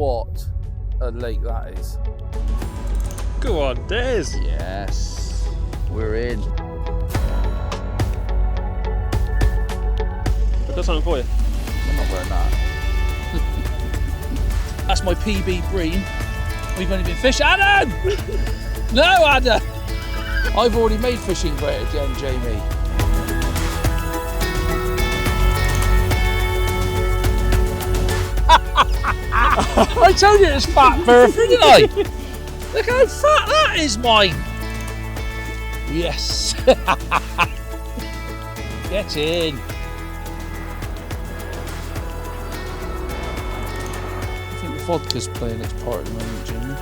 what a lake that is. Go on, Des. Yes, we're in. I've got something for you. I'm not wearing that. That's my PB Bream. We've only been fishing. Adam! No, Adam! I've already made fishing bread again, Jamie. I told you it's fat Bertha, didn't I? Look how fat that is, mine. Yes. Get in. I think the vodka's playing its part at the moment, Jamie.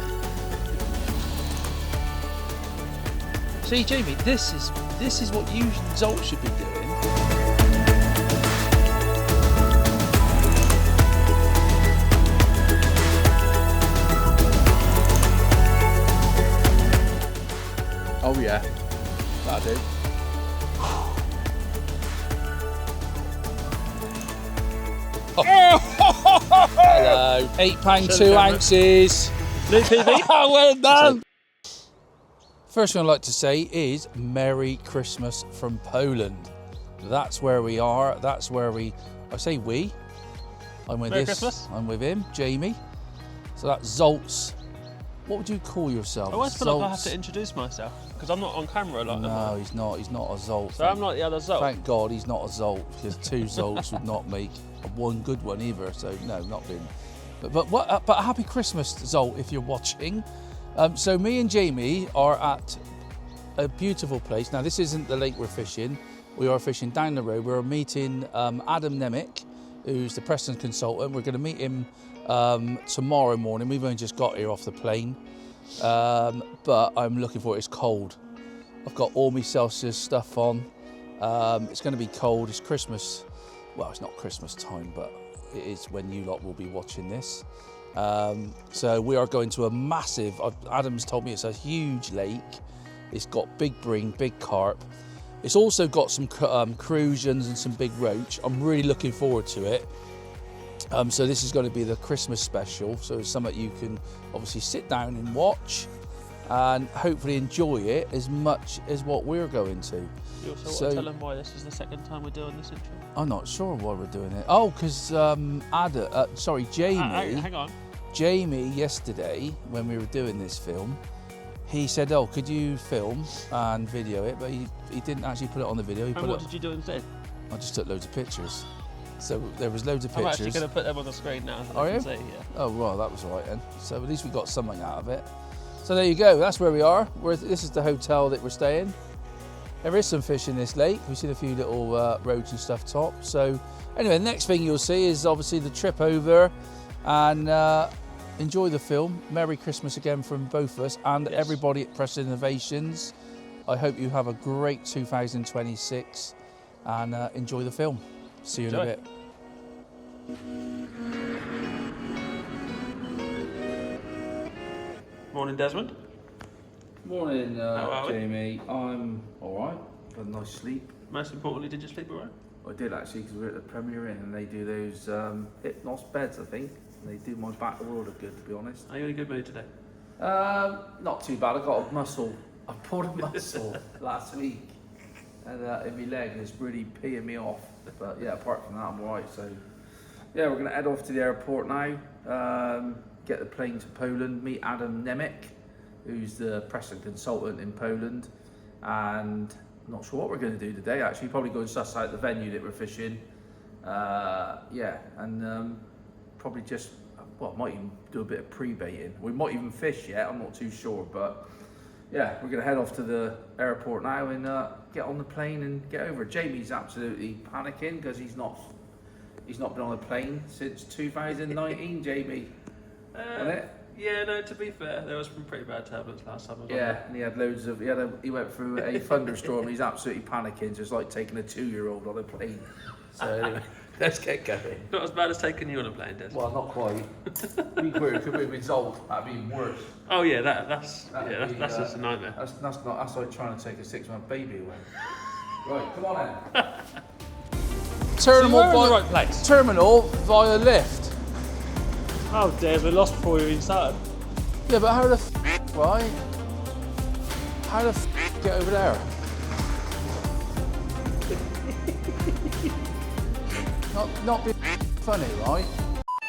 See, Jamie, this is what you and Zolt should be doing. Oh yeah, that'll do. Hello. £8 2 ounces. Luke PB. Well done. First thing I'd like to say is Merry Christmas from Poland. That's where we are. That's where I say we. I'm with Merry Christmas. I'm with him, Jamie. So that's Zolt's. What would you call yourself? I always feel like I have to introduce myself because I'm not on camera like that. No, he's not. He's not a Zolt. So I'm not the other Zolt. Thank God he's not a Zolt, because two Zolts would not make one good one either. So no, not been. But a happy Christmas, Zolt, if you're watching. So me and Jamie are at a beautiful place. Now this isn't the lake we're fishing. We are fishing down the road. We're meeting Adam Nemec, who's the Preston consultant. We're going to meet him tomorrow morning. We've only just got here off the plane, but I'm looking for it. It's cold. I've got all my Celsius stuff on. It's going to be cold. It's Christmas. Well, it's not Christmas time, but it is when you lot will be watching this. So we are going to a massive, Adam's told me it's a huge lake. It's got big bream, big carp. It's also got some crucians and some big roach. I'm really looking forward to it. So this is going to be the Christmas special. So it's something you can obviously sit down and watch and hopefully enjoy it as much as what we're going to. You also want to tell them why this is the second time we're doing this intro? I'm not sure why we're doing it. Oh, because Jamie. Hang on. Jamie, yesterday, when we were doing this film, he said, oh, could you film and video it? But he didn't actually put it on the video. And what did you do instead? I just took loads of pictures. So there was loads of I'm pictures. actually going to put them on the screen now. So Are I you? can see, yeah. Oh, well, that was all right then. So at least we got something out of it. So there you go. That's where we are. This is the hotel that we're staying. There is some fish in this lake. We've seen a few little roads and stuff top. So anyway, the next thing you'll see is obviously the trip over, and enjoy the film. Merry Christmas again from both of us and everybody at Preston Innovations. I hope you have a great 2026 and enjoy the film. See you in a bit. Morning, Desmond. Morning, How are we? Jamie. I'm all right. Had a nice sleep. Most importantly, did you sleep all right? I did actually, because we're at the Premier Inn and they do those Hypnos beds, I think. They do my back the world of good, to be honest. Are you in a good mood today? Not too bad. I got a muscle. I pulled a muscle last week, and in my leg, and it's really peeing me off. But yeah, apart from that, I'm all right. So yeah, we're gonna head off to the airport now. Get the plane to Poland. Meet Adam Nemec, who's the Preston consultant in Poland, and I'm not sure what we're going to do today. Actually, probably go and suss out the venue that we're fishing. Yeah, and probably just, well, might even do a bit of pre-baiting. We might even fish yet, I'm not too sure, but yeah, we're going to head off to the airport now and get on the plane and get over. Jamie's absolutely panicking because he's not been on a plane since 2019, Jamie. Wasn't it? Yeah, no, to be fair, there was some pretty bad turbulence last time. Yeah, and he had loads of, he went through a thunderstorm. He's absolutely panicking, so it's like taking a 2-year-old on a plane. So anyway, let's get going. Not as bad as taking you on a plane, Des. Well, not quite. We could be result. That'd be worse. Oh yeah, that's That'd just a nightmare. That's like trying to take a 6-month baby away. Right, come on then. So you're in the right place. Terminal via lift. Oh dear, we lost before we even started. Yeah, but how the right? How the get over there? not be funny, right?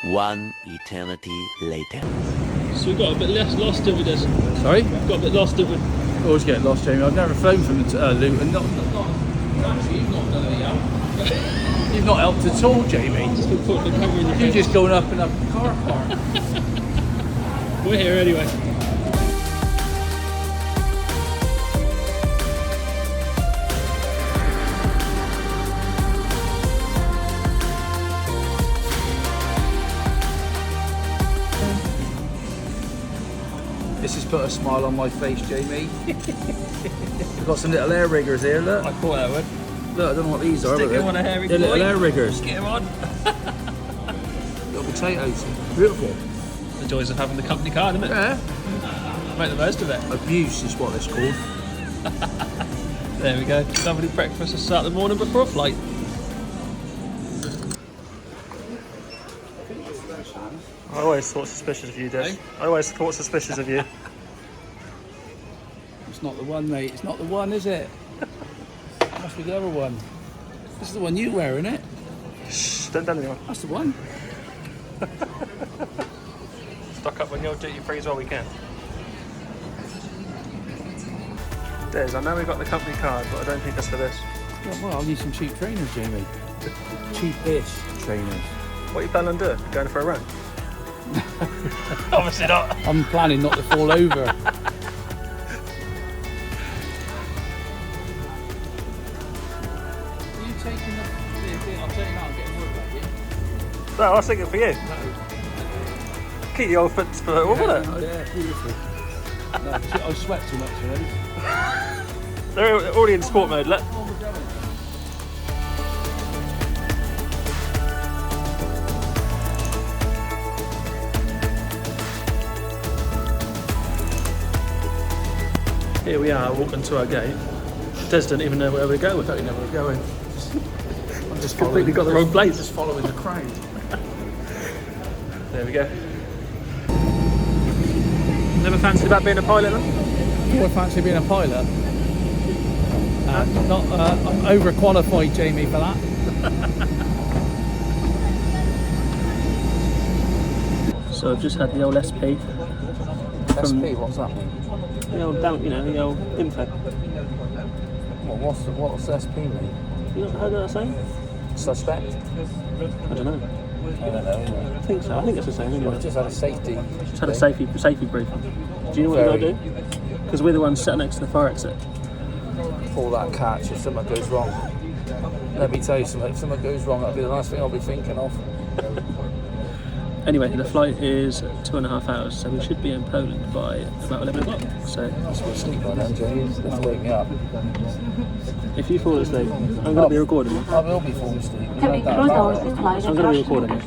One eternity later. So we got a bit less lost, didn't we, Des? Sorry? Got a bit lost, didn't we? Always get lost, Jamie. I've never flown from Luton. Actually, you've not done any help. You've not helped at all, Jamie. Just been putting the camera in the You're face. just going up and up the car park. We're here anyway. This has put a smile on my face, Jamie. We've got some little air riggers here, look. I thought that would. Look, I don't know what these are. Stick but him on a hairy they're little boy. air riggers. Get him on. Little potatoes. Beautiful. The joys of having the company car, isn't it? Yeah. Make the most of it. Abuse is what it's called. There we go. Lovely breakfast to start the morning before a flight. I always thought suspicious of you, Des. Hey? I always thought suspicious of you. It's not the one, mate. It's not the one, is it? It must be the other one. This is the one you wear, isn't it? Shh, don't tell anyone. That's the one. Stock up on your duty free as well we can. Des, I know we got the company card, but I don't think that's for this. Yeah, well, I'll need some cheap trainers, Jamie. Cheap-ish trainers. What are you planning on doing? Going for a run? Obviously not. I'm planning not to fall over. No, I was thinking for you. Keep your old foot for what was it? Oh, yeah, beautiful. No, I sweat too much already. They're already in sport mode, look. Here we are, walking to our gate. Des doesn't even know where we're going. I don't know where we're going. I'm just Completely got the wrong place. Just following the crowd. There we go. Never fancied about being a pilot then? Do I fancy being a pilot? I'm overqualified, Jamie, for that. So I've just had the old SP. SP, what's that mean? The old, the old info. What's SP mean? You not heard that saying? Suspect? I don't know. I don't know. I think so. I think it's the same anyway. I've just had a safety. Just had a safety briefing. Do you know what we've got to do? Because we're the ones sat next to the fire exit. Pull that catch if something goes wrong. Let me tell you something. If something goes wrong, that'll be the last thing I'll be thinking of. Anyway, the flight is 2.5 hours, so we should be in Poland by about 11 o'clock. So That's what sleep by then, Jamie. You have to wake me up. if you fall asleep, I'm going to be recording it. I will be falling asleep. I'm going to be recording it.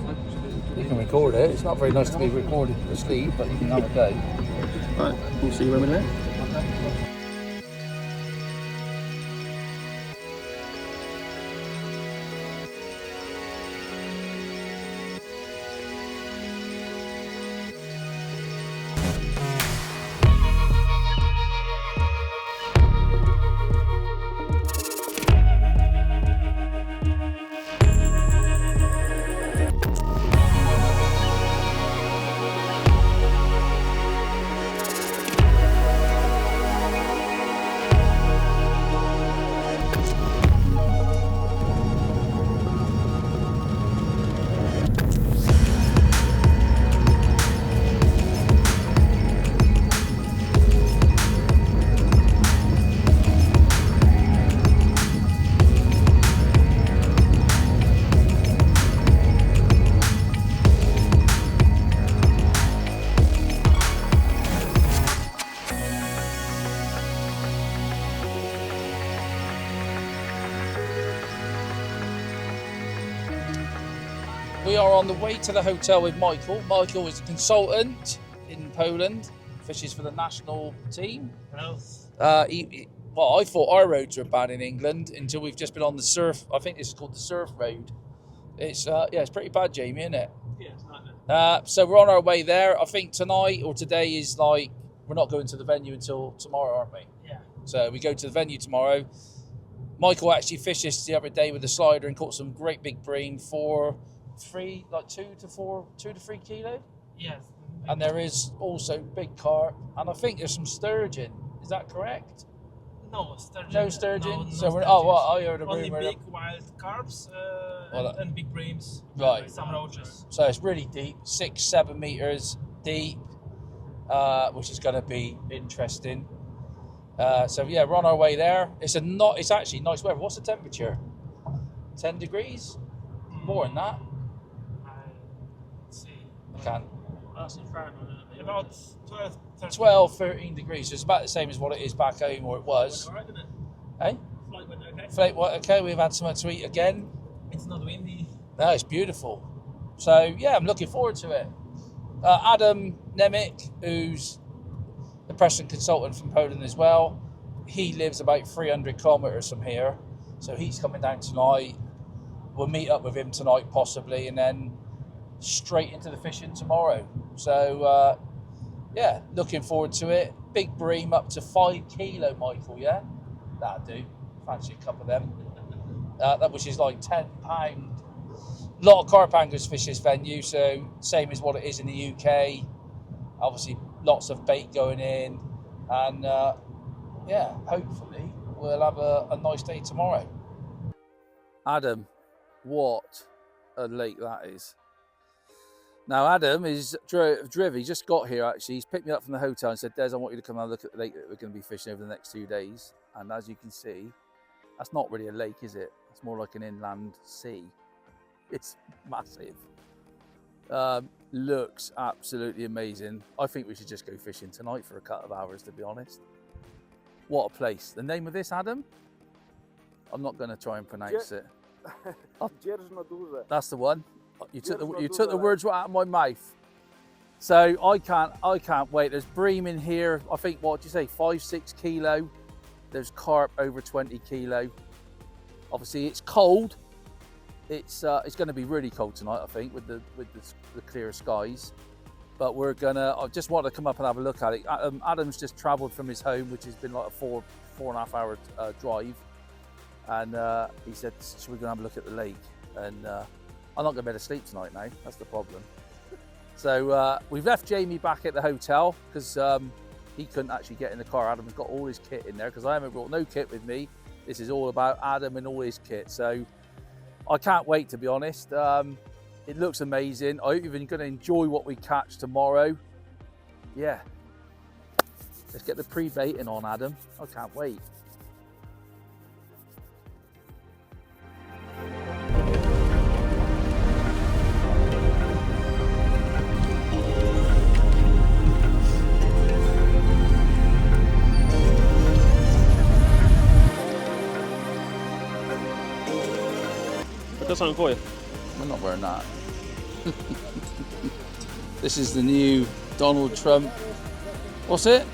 You can record it. It's not very nice to be recorded asleep, but you can have a go. Right, we'll see you when we're there. We are on the way to the hotel with Michael. Michael is a consultant in Poland, fishes for the national team. Well, I thought our roads were bad in England until we've just been on the surf. I think this is called the surf road. It's it's pretty bad, Jamie, isn't it? Yeah, it's a nightmare. So we're on our way there. I think tonight or today is like, we're not going to the venue until tomorrow, aren't we? Yeah. So we go to the venue tomorrow. Michael actually fished this the other day with the slider and caught some great big bream for 2 to 3 kilo. Yes. And there is also big carp, and I think there's some sturgeon. Is that correct? No sturgeon. No sturgeon. No so we're, sturgeons. oh, well, I heard a Only rumor. big wild carps and big breams. Right. Some roaches. So it's really deep, 6-7 meters deep, which is going to be interesting. So yeah, we're on our way there. It's actually nice weather. What's the temperature? 10 degrees? More than that? Let's see. I can't. That's in Fahrenheit. About 12, 13. 12, 13 degrees. So it's about the same as what it is back home, or it was. Alright, isn't it? Hey? Flight went okay. Flake, what? Okay, we've had something to eat again. It's not windy. No, it's beautiful. So yeah, I'm looking forward to it. Adam Nemec, who's the Preston consultant from Poland as well, he lives about 300 kilometres from here, so he's coming down tonight. We'll meet up with him tonight possibly, and then straight into the fishing tomorrow. So yeah, looking forward to it. Big bream up to 5 kilo, Michael. Yeah, that'll do. Fancy a couple of them. That which is like £10. A lot of carp anglers fish this venue, so same as what it is in the UK. Obviously, lots of bait going in, and yeah, hopefully we'll have a nice day tomorrow. Adam, what a lake that is. Now, Adam is driven. He just got here, actually. He's picked me up from the hotel and said, Des, I want you to come and look at the lake that we're going to be fishing over the next 2 days. And as you can see, that's not really a lake, is it? It's more like an inland sea. It's massive. Looks absolutely amazing. I think we should just go fishing tonight for a couple of hours, to be honest. What a place. The name of this, Adam? I'm not going to try and pronounce it. Dzierżno duże. That's the one. You took the words right out of my mouth. So I can't wait. There's bream in here. I think, what did you say, 5-6 kilo. There's carp over 20 kilo. Obviously it's cold. It's going to be really cold tonight, I think, with the clear skies. But I just want to come up and have a look at it. Adam's just travelled from his home, which has been like a 4.5 hour drive. And he said, should we go and have a look at the lake? And I'm not going to be able to sleep tonight now. That's the problem. So we've left Jamie back at the hotel because he couldn't actually get in the car. Adam's got all his kit in there because I haven't brought no kit with me. This is all about Adam and all his kit. So I can't wait, to be honest. It looks amazing. I hope you're going to enjoy what we catch tomorrow. Yeah. Let's get the pre-baiting on, Adam. I can't wait. I've got something for you. I'm not wearing that. This is the new Donald Trump. What's it?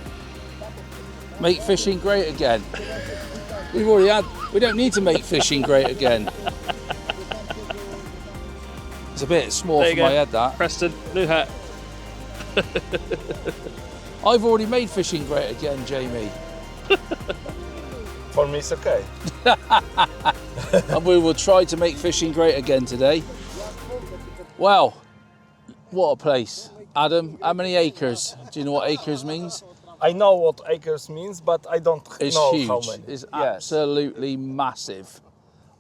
Make fishing great again. We don't need to make fishing great again. It's a bit small for my head, that. Preston, new hat. I've already made fishing great again, Jamie. For me, it's okay. And we will try to make fishing great again today. Well, what a place. Adam, how many acres? Do you know what acres means? I know what acres means, but I don't It's know huge. how many. It's Yes. absolutely massive.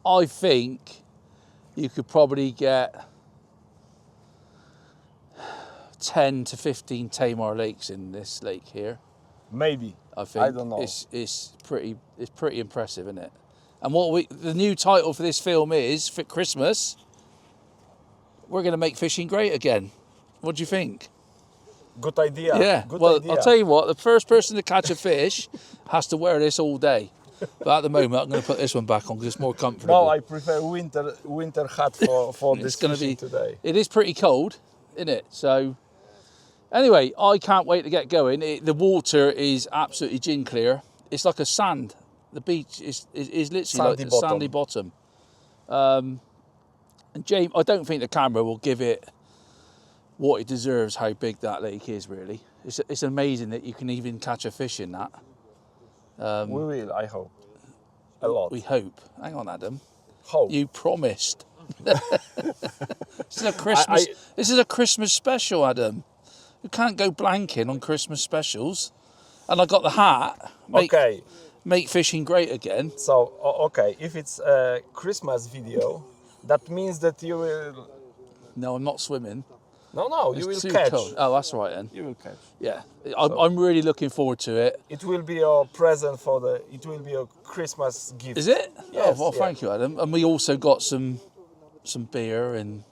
I think you could probably get 10 to 15 Tamar lakes in this lake here. Maybe. I think I don't know. It's pretty impressive, isn't it? And the new title for this film is, for Christmas, we're going to make fishing great again. What do you think? Good idea. Yeah. Good Well, idea. I'll tell you what, the first person to catch a fish has to wear this all day. But at the moment, I'm going to put this one back on because it's more comfortable. No, I prefer winter hat for It's this gonna fishing be today. It is pretty cold, isn't it? So, anyway, I can't wait to get going. The water is absolutely gin clear. It's like a sand. The beach is literally Sandy like a bottom. sandy bottom. And James, I don't think the camera will give it what it deserves, how big that lake is, really. It's amazing that you can even catch a fish in that. We will, I hope. A lot. We hope. Hang on, Adam. Hope. You promised. This is a Christmas. This is a Christmas special, Adam. You can't go blanking on Christmas specials. And I got the hat. Okay. Make fishing great again. So, okay, if it's a Christmas video, that means that you will... No, I'm not swimming. No, you It's will too catch. cold. Oh, that's right then. You will catch. Yeah, I'm really looking forward to it. It will be a present for the... It will be a Christmas gift. Is it? Yes, Oh, well, yeah. thank you, Adam. And we also got some beer and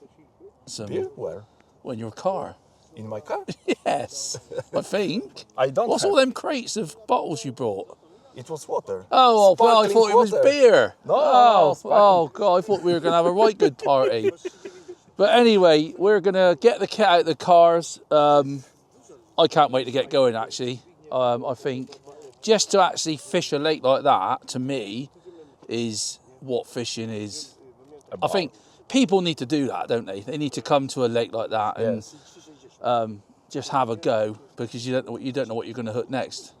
some Beer? Where? well, in your car. In my car? Yes, I think. I don't What's have. all them crates of bottles you brought? It was water. Oh, well, I Sparkling thought it was water. beer. No, Oh, sparkling. oh God, I thought we were going to have a right good party. But anyway, we're going to get the kit out of the cars. I can't wait to get going, actually. I think just to actually fish a lake like that, to me, is what fishing is. I think people need to do that, don't they? They need to come to a lake like that and Yes. just have a go, because you don't know what you're going to hook next.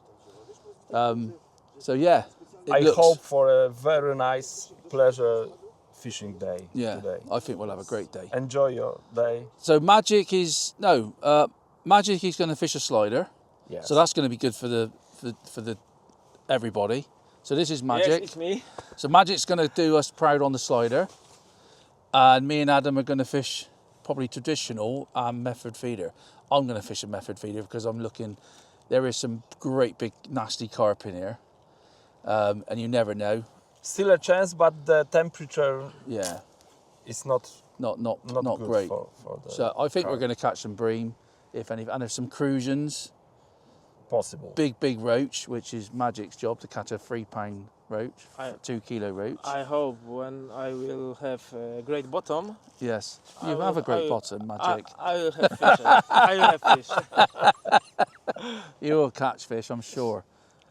So yeah, I hope for a very nice pleasure fishing day today. I think we'll have a great day. Enjoy your day. So Magic is going to fish a slider. Yes. So that's going to be good for the everybody. So this is Magic. Yes, it's me. So Magic's going to do us proud on the slider, and me and Adam are going to fish probably traditional and method feeder. I'm going to fish a method feeder because I'm looking. There is some great big nasty carp in here, and you never know. Still a chance, but the temperature Yeah, is not not good great. for the So I think we're carp. going to catch some bream, if any, and there's some crusions. possible. Big roach, which is Magic's job to catch a 3 pound roach, 2 kilo roach. I hope when I will have a great bottom, Yes, I you will- have a great I- bottom, Magic. I will have fish. I will have fish. You will catch fish, I'm sure.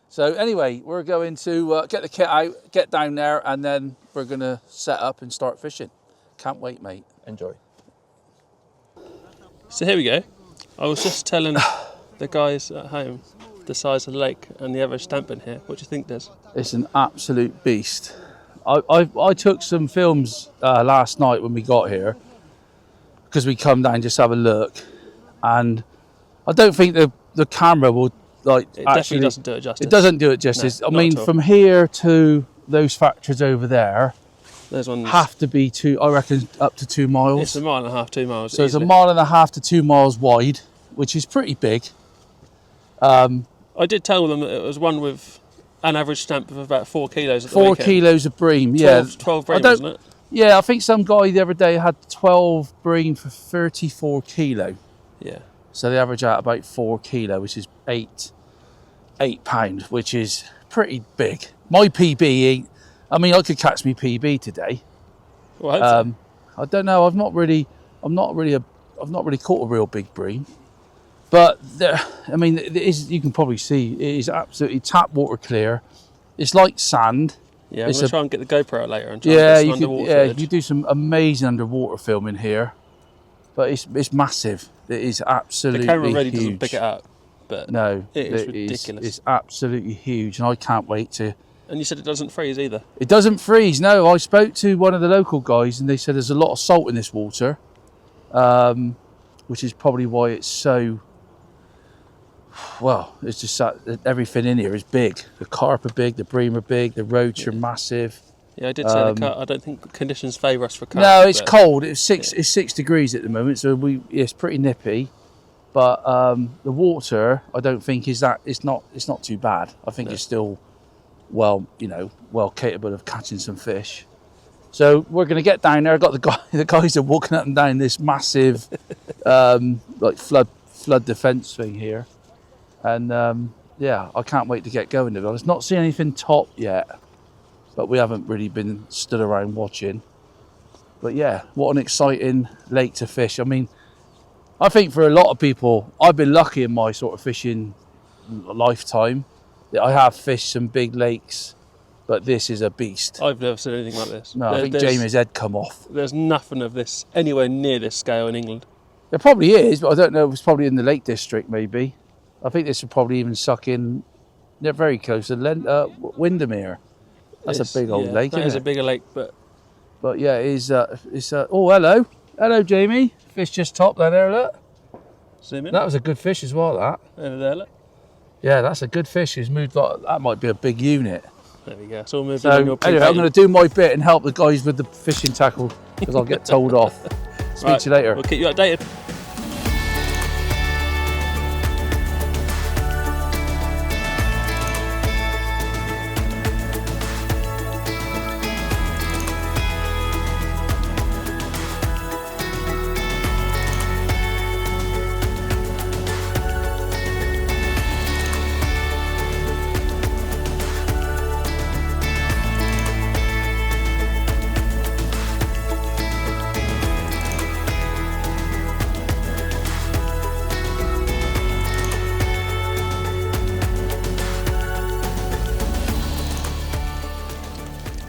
So anyway, we're going to get the kit out, get down there, and then we're going to set up and start fishing. Can't wait, mate. Enjoy. So here we go. I was just telling the guys at home the size of the lake and the average stamp in here. What do you think, Des? It's an absolute beast. I took some films last night when we got here, because we come down just to have a look, and I don't think the camera will It definitely doesn't do it justice. It doesn't do it justice. No, I not mean, at all. from here to those factories over there There's one. have to be I reckon, up to 2 miles. It's a mile and a half, 2 miles. So it's a easily. mile and a half to 2 miles wide, which is pretty big. I did tell them that it was one with an average stamp of about 4 kilos. At the 4 weekend. kilos of bream, 12 bream, I don't- wasn't it? Yeah, I think some guy the other day had 12 bream for 34 kilo. Yeah. So they average out about 4 kilo, which is 8 pound, which is pretty big. My PB, I mean, I could catch me PB today. Well, I hope so. I don't know. I've not really caught a real big bream. But there, I mean, it is, you can probably see it is absolutely tap water clear. It's like sand. Yeah, I'm it's going a- to try and get the GoPro out later and try Yeah, and you get some could, underwater yeah, footage. you do some amazing underwater filming here. But it's massive. It is absolutely The camera really huge. doesn't pick it up, but No, it is it ridiculous. It's absolutely huge, and I can't wait to. And you said it doesn't freeze either. It doesn't freeze. No, I spoke to one of the local guys, and they said there's a lot of salt in this water, which is probably why it's so. Well, it's just that everything in here is big. The carp are big, the bream are big, the roach are massive. Yeah, I did say the cut. I don't think conditions favour us for cut. No, it's but cold. It's 6 degrees at the moment, so it's pretty nippy. But the water, I don't think is that. It's not too bad. I think it's still well capable of catching some fish. So we're going to get down there. I've got the guys are walking up and down this massive like flood defence thing here, and I can't wait to get going. To be honest, not seen anything top yet, but we haven't really been stood around watching. But yeah, what an exciting lake to fish. I mean, I think for a lot of people, I've been lucky in my sort of fishing lifetime that I have fished some big lakes, but this is a beast. I've never seen anything like this. No, I think There's- Jamie's head come off. There's nothing of this anywhere near this scale in England. There probably is, but I don't know. It's probably in the Lake District, maybe. I think this would probably even suck in. They're very close to Windermere. That's a big old lake, That isn't is a it? bigger lake, but But yeah, it's oh, hello. Hello, Jamie. Fish just topped there, look. zoom in. That was a good fish as well, that. Over there, look. Yeah, that's a good fish. He's moved like, that might be a big unit. There we go. It's all moving So on your anyway, I'm pre-baiting. going to do my bit and help the guys with the fishing tackle because I'll get told off. Speak Right, to you later. We'll keep you updated.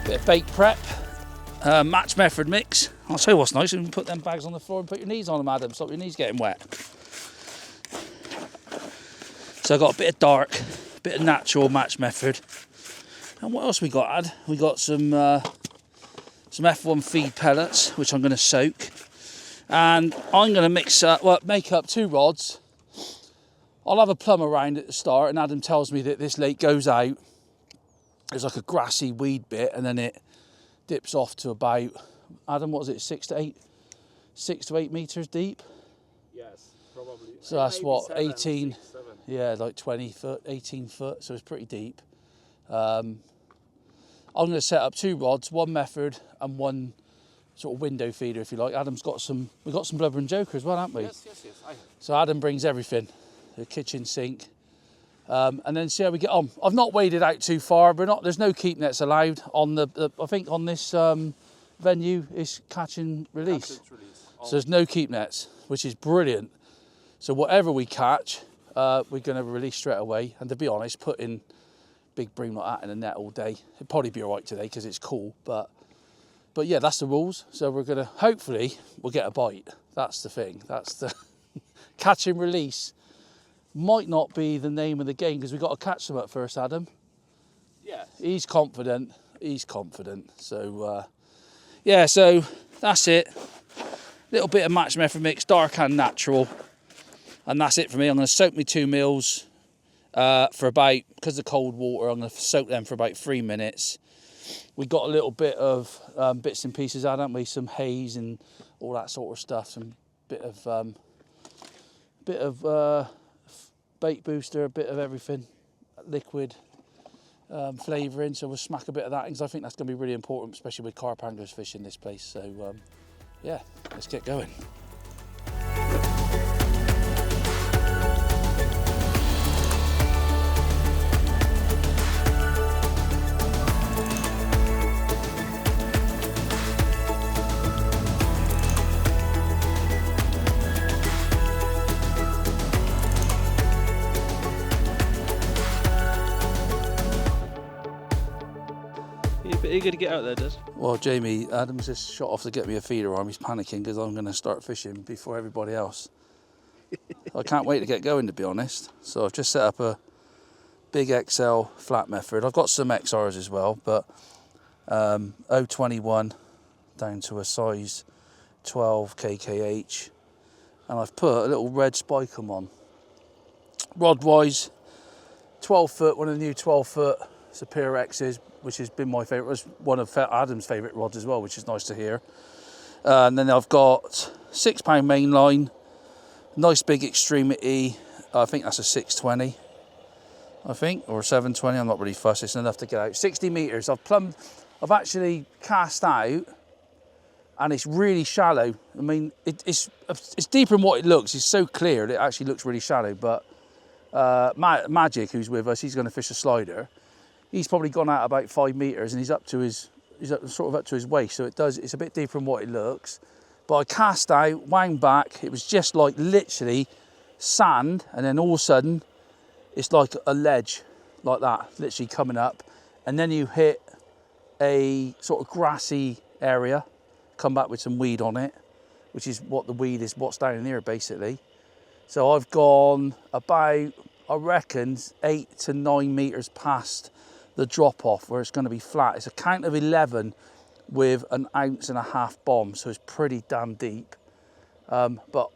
Bit of bait prep, match method mix. I'll tell you what's nice, you can put them bags on the floor and put your knees on them, Adam, stop your knees getting wet. So I've got a bit of dark, a bit of natural match method. And what else we got, Ad? We got some F1 feed pellets, which I'm going to soak. And I'm going to make up 2 rods. I'll have a plumb around at the start, and Adam tells me that this lake goes out. There's like a grassy weed bit, and then it dips off to about, Adam, what was it, 6 to 8 meters deep? Yes, probably. So that's Maybe what, 7, 18, 6, 7. yeah, like 20 foot, 18 foot, so it's pretty deep. I'm going to set up 2 rods, 1 method and 1 sort of window feeder, if you like. Adam's got we've got some blubber and joker as well, haven't we? Yes, I have. So Adam brings everything, the kitchen sink, and then see how we get on. I've not waded out too far, but there's no keep nets allowed on I think on this venue is catch and release. So there's no keep nets, which is brilliant. So whatever we catch, we're going to release straight away. And to be honest, putting big bream like that in a net all day, it'd probably be all right today because it's cool. But yeah, that's the rules. So we're going to, hopefully, we'll get a bite. That's the thing. That's the catch and release. Might not be the name of the game because we've got to catch them up first, Adam. Yes. He's confident. So, yeah, so that's it. Little bit of match method mix, dark and natural. And that's it for me. I'm going to soak my 2 meals for about, because of cold water, I'm going to soak them for about 3 minutes. We got a little bit of bits and pieces out, haven't we? Some haze and all that sort of stuff. Some bit of bait booster, a bit of everything, liquid flavouring. So we'll smack a bit of that because I think that's going to be really important, especially with carp anglers fishing this place. So yeah, let's get going. You're a bit eager to get out there, Des. Well, Jamie, Adam's just shot off to get me a feeder arm. He's panicking because I'm going to start fishing before everybody else. I can't wait to get going, to be honest. So I've just set up a big XL flat method. I've got some XRs as well, but 021 down to a size 12 KKH. And I've put a little red Spicum on. Rod-wise, 12 foot, one of the new 12 foot Superior X's, which has been my favourite. It was one of Adam's favourite rods as well, which is nice to hear. And then I've got £6 main line, nice big extremity. I think that's a 620, I think, or a 720. I'm not really fussed. It's enough to get out. 60 metres. I've actually cast out, and it's really shallow. I mean, it's deeper than what it looks. It's so clear that it actually looks really shallow. But Magic, who's with us, he's going to fish a slider. He's probably gone out about 5 metres, and he's up to his waist. So it's a bit deeper than what it looks. But I cast out, wound back. It was just like literally sand, and then all of a sudden, it's like a ledge, like that, literally coming up, and then you hit a sort of grassy area, come back with some weed on it, which is what the weed is, what's down in here basically. So I've gone about, I reckon, 8 to 9 metres past the drop off where it's going to be flat. It's a count of 11 with an 1.5 ounce bomb, so it's pretty damn deep. But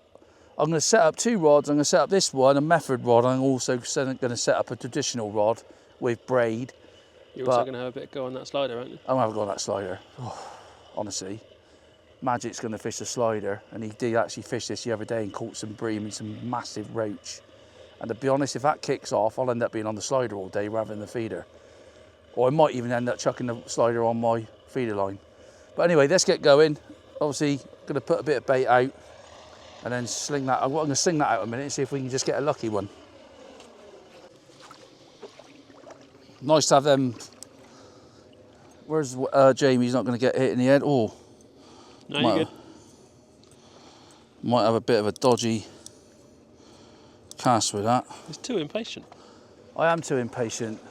I'm going to set up 2 rods. I'm going to set up this one, a method rod. I'm also going to set up a traditional rod with braid. You're also going to have a bit of go on that slider, aren't you? I'm going to go on that slider. Oh, honestly, Magic's going to fish the slider, and he did actually fish this the other day and caught some bream and some massive roach. And to be honest, if that kicks off, I'll end up being on the slider all day rather than the feeder. Or I might even end up chucking the slider on my feeder line. But anyway, let's get going. Obviously, going to put a bit of bait out and then sling that. I'm going to sling that out a minute and see if we can just get a lucky one. Nice to have them. Where's Jamie's not going to get hit in the head? Oh, No, you're good. Might have a bit of a dodgy cast with that. He's too impatient. I am too impatient.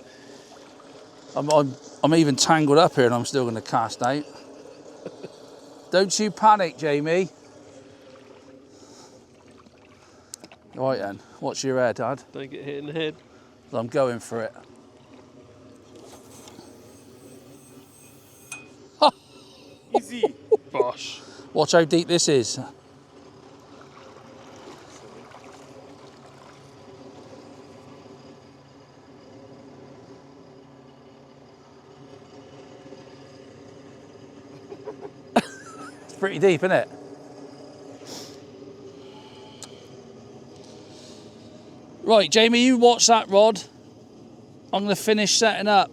I'm even tangled up here and I'm still going to cast out. Don't you panic, Jamie. Right then, watch your head, Dad. Don't get hit in the head. I'm going for it. Easy. Bosh. Watch how deep this is. It's pretty deep, isn't it? Right, Jamie, you watch that rod. I'm going to finish setting up.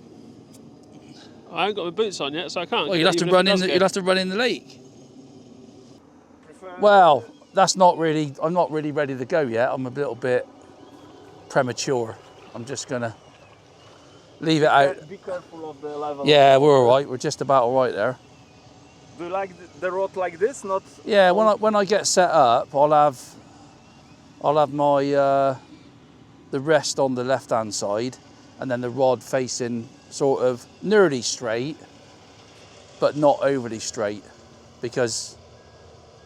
I haven't got my boots on yet, so I can't. Well, you'll have to even if run it in. does go. You'll have to run in the lake. Well, that's not really. I'm not really ready to go yet. I'm a little bit premature. I'm just gonna leave it out. Be careful of the level. Yeah, we're all right. We're just about all right there. Do you like the rod like this? Not. Yeah, when I get set up, I'll have my the rest on the left hand side, and then the rod facing sort of nearly straight, but not overly straight, because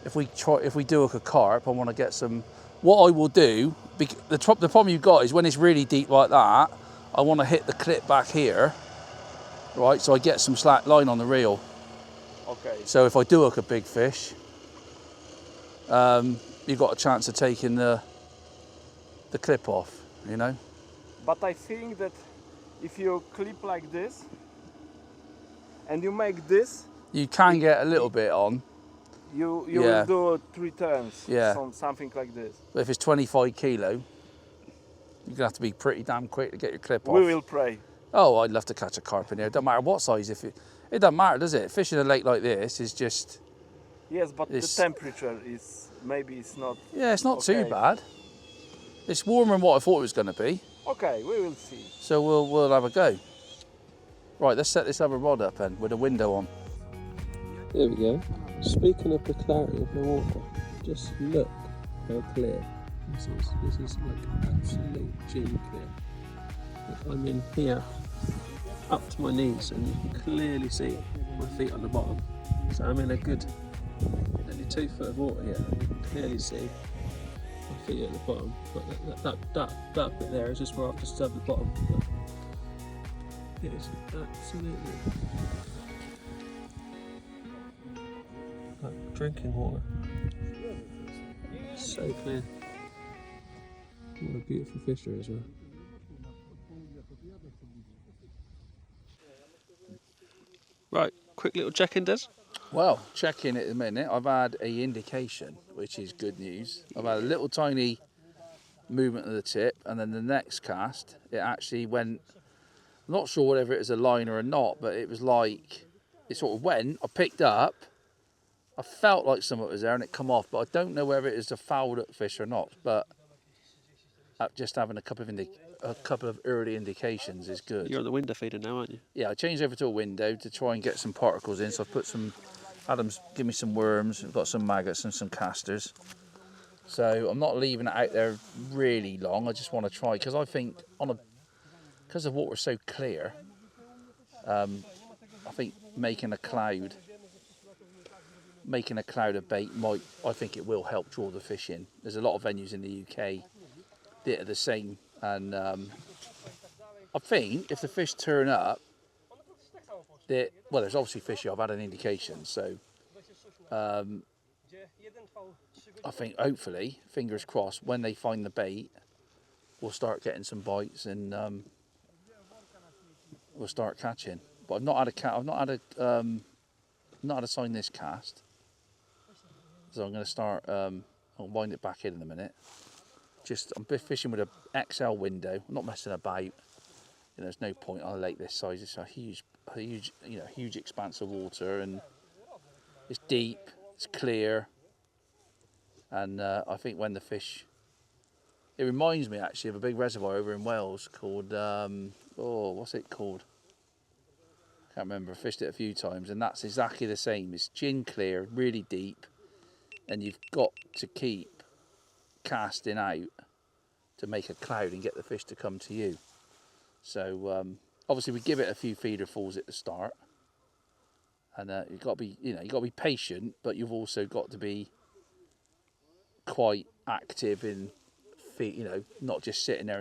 if we do hook a carp, I want to get some. What I will do, the problem you've got is when it's really deep like that, I want to hit the clip back here, right? So I get some slack line on the reel. Okay. So if I do hook a big fish, you've got a chance of taking the clip off, you know. But I think that if you clip like this and you make this, You can get a little bit on, you Yeah. will do 3 turns. Yeah. Something like this. but if it's 25 kilo, you're gonna have to be pretty damn quick to get your clip off. We will pray. Oh, I'd love to catch a carp in here. It doesn't matter what size. It doesn't matter, does it? Fishing a lake like this is just, Yes, but It's- the temperature is maybe it's not. yeah, it's not too Okay. bad. It's warmer than what I thought it was going to be, Okay, we will see. so we'll have a go. Right, let's set this other rod up then with a window on. There we go. Speaking of the clarity of the water, just look how clear this is. This is like absolute gin clear. Like, I'm in here up to my knees and you can clearly see my feet on the bottom. So I'm in a good nearly 2 foot of water here. You can clearly see my feet at the bottom. But that bit there is just where I've disturbed the bottom. But it is absolutely like drinking water. So clear. What a beautiful fish there as well. Right, quick little check-in, Des. Well, check in at the minute. I've had a indication, which is good news. I've had a little tiny movement of the tip, and then the next cast, it actually went. I'm not sure whether it was a liner or not, but it was like it sort of went. I picked up. I felt like something was there, and it come off, but I don't know whether it is a fouled up fish or not. But just having a couple of early indications is good. You're on the window feeder now, aren't you? Yeah, I changed over to a window to try and get some particles in. So I've put some, Adam's give me some worms, I've got some maggots and some casters. So I'm not leaving it out there really long. I just want to try, because I think because the water's so clear, I think making a cloud making a cloud of bait might, I think it will help draw the fish in. There's a lot of venues in the UK that are the same, and I think if the fish turn up, well, there's obviously fish here. I've had an indication, so I think hopefully, fingers crossed, when they find the bait, we'll start getting some bites and we'll start catching. But I've not had a sign this cast, so I'm going to start. I'll wind it back in a minute. I'm fishing with a XL window. I'm not messing about. There's no point on a lake this size. It's a huge, huge expanse of water, and it's deep, it's clear, and I think when the fish, it reminds me actually of a big reservoir over in Wales called what's it called? Can't remember. I fished it a few times, and that's exactly the same. It's gin clear, really deep, and you've got to keep casting out to make a cloud and get the fish to come to you. So obviously we give it a few feeder falls at the start, and you've got to be, you've got to be patient, but you've also got to be quite active in not just sitting there.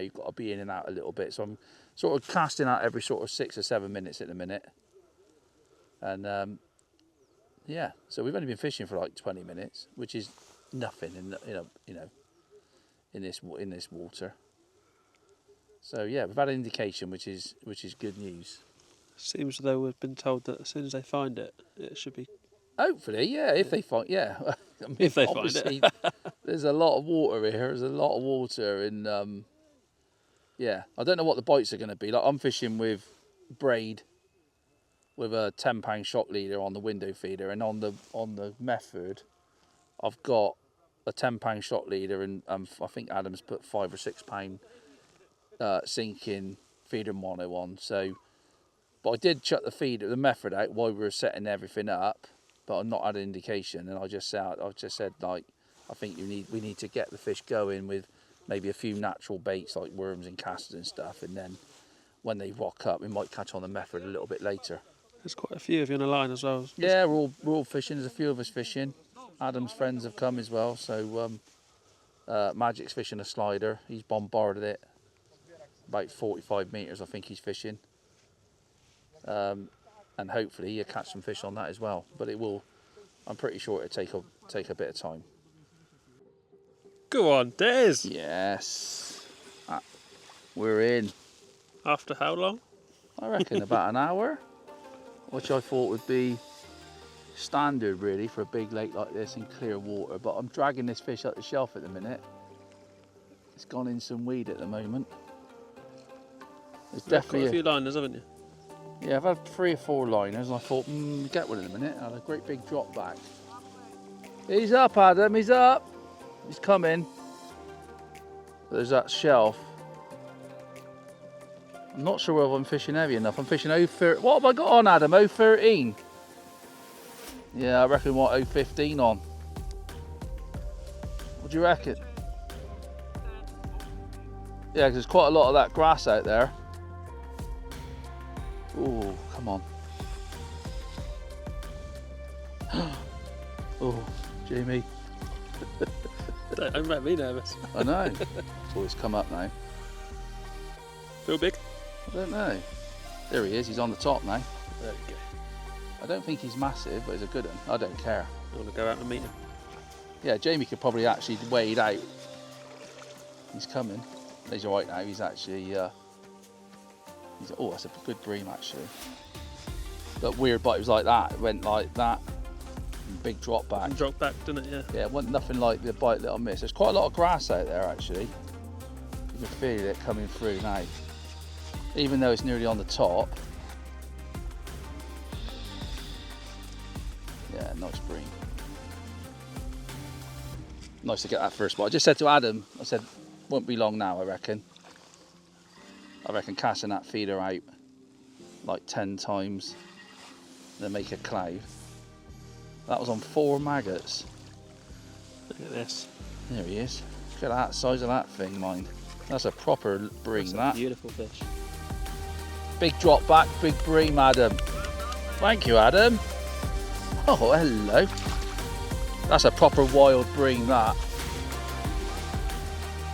You've got to be in and out a little bit. So I'm sort of casting out every sort of 6 or 7 minutes at the minute, and yeah. So we've only been fishing for like 20 minutes, which is nothing in this water. So yeah, we've had an indication, which is good news. Seems as though we've been told that as soon as they find it, it should be. Hopefully, yeah. If they find, yeah. I mean, If they find it. There's a lot of water here. There's a lot of water, and yeah. I don't know what the bites are going to be. Like I'm fishing with braid, with a 10-pound shock leader on the window feeder, and on the Method, I've got a 10-pound shock leader, and I think Adam's put 5 or 6 pound sinking feeder mono on. So, but I did chuck the Method out while we were setting everything up, but I've not had an indication, and I just said like, I think we need to get the fish going with maybe a few natural baits like worms and casters and stuff, and then when they rock up, we might catch on the Method a little bit later. There's quite a few of you on the line as well. Yeah, we're all fishing. There's a few of us fishing. Adam's friends have come as well. So Magic's fishing a slider. He's bombarded it. About 45 metres, I think he's fishing. And hopefully he'll catch some fish on that as well. But it will. I'm pretty sure it'll take a bit of time. Go on, Des. Yes, we're in. After how long? I reckon about an hour, which I thought would be standard really for a big lake like this in clear water. But I'm dragging this fish up the shelf at the minute. It's gone in some weed at the moment. There's definitely quite a few liners, haven't you? Yeah, I've had 3 or 4 liners, and I thought, get one in a minute. I had a great big drop back. He's up, Adam. He's up. He's coming. There's that shelf. I'm not sure whether I'm fishing heavy enough. I'm fishing 013. What have I got on, Adam? 013? Yeah, I reckon what 015 on. What do you reckon? Yeah, because there's quite a lot of that grass out there. Oh, come on. Oh, Jamie. Don't make me nervous. I know. Oh, he's come up now. Feel big? I don't know. There he is. He's on the top now. There we go. I don't think he's massive, but he's a good one. I don't care. I want to go out and meet him. Yeah, Jamie could probably actually wade out. He's coming. He's all right now. He's actually... oh, that's a good bream actually. That weird bite was like that. It went like that. Big drop back. Drop back, didn't it? Yeah. Yeah, it wasn't nothing like the bite that I missed. There's quite a lot of grass out there actually. You can feel it coming through now. Even though it's nearly on the top. Yeah, nice bream. Nice to get that first bite. I just said to Adam, I said, won't be long now, I reckon. I reckon casting that feeder out like 10 times, then make a cloud. That was on 4 maggots. Look at this. There he is. Look at that size of that thing, mind. That's a proper bream, that. Beautiful fish. Big drop back, big bream, Adam. Thank you, Adam. Oh, hello. That's a proper wild bream, that.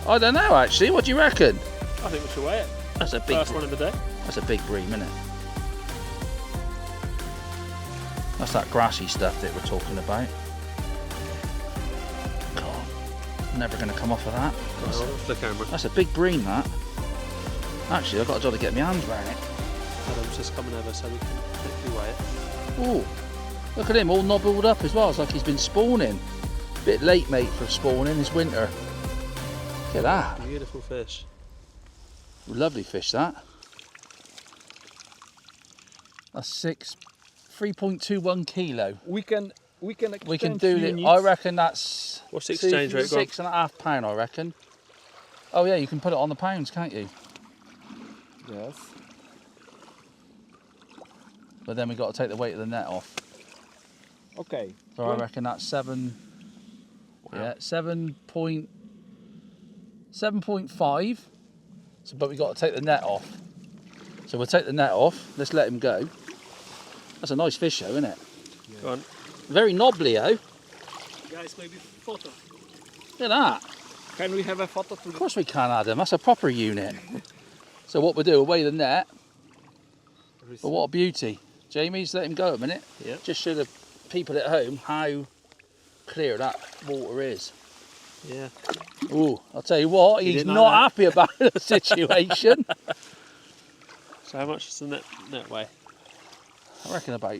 I don't know, actually. What do you reckon? I think we should weigh it. That's a big. First one of the day. That's a big bream, isn't it? That's that grassy stuff that we're talking about. God, never going to come off of that. Off the camera. That's a big bream, that. Actually, I've got to try to get my hands around it. Adam's just coming over so we can quickly weigh it. Ooh, look at him, all nobbled up as well. It's like he's been spawning. Bit late, mate, for spawning this winter. Look at that. Beautiful fish. Lovely fish, that. That's 3.21 kilo. We can We can exchange do it. units. I reckon that's What's the exchange rate, Grant? 6.5 pound, I reckon. Oh yeah, you can put it on the pounds, can't you? Yes. But then we got to take the weight of the net off. Okay. So I reckon that's 7.5. So, but we got to take the net off. So we'll take the net off. Let's let him go. That's a nice fish, though, isn't it? Go on. Very knobbly, oh. Guys, maybe photo. Look at that. Can we have a photo Of to course we can, Adam. That's a proper unit. So what we'll do, we'll weigh the net. But what a beauty. Jamie's let him go a minute. Yeah. Just show the people at home how clear that water is. Yeah. Ooh, I'll tell you what, He he's didn't not like happy about the situation. So how much does the net weigh? I reckon about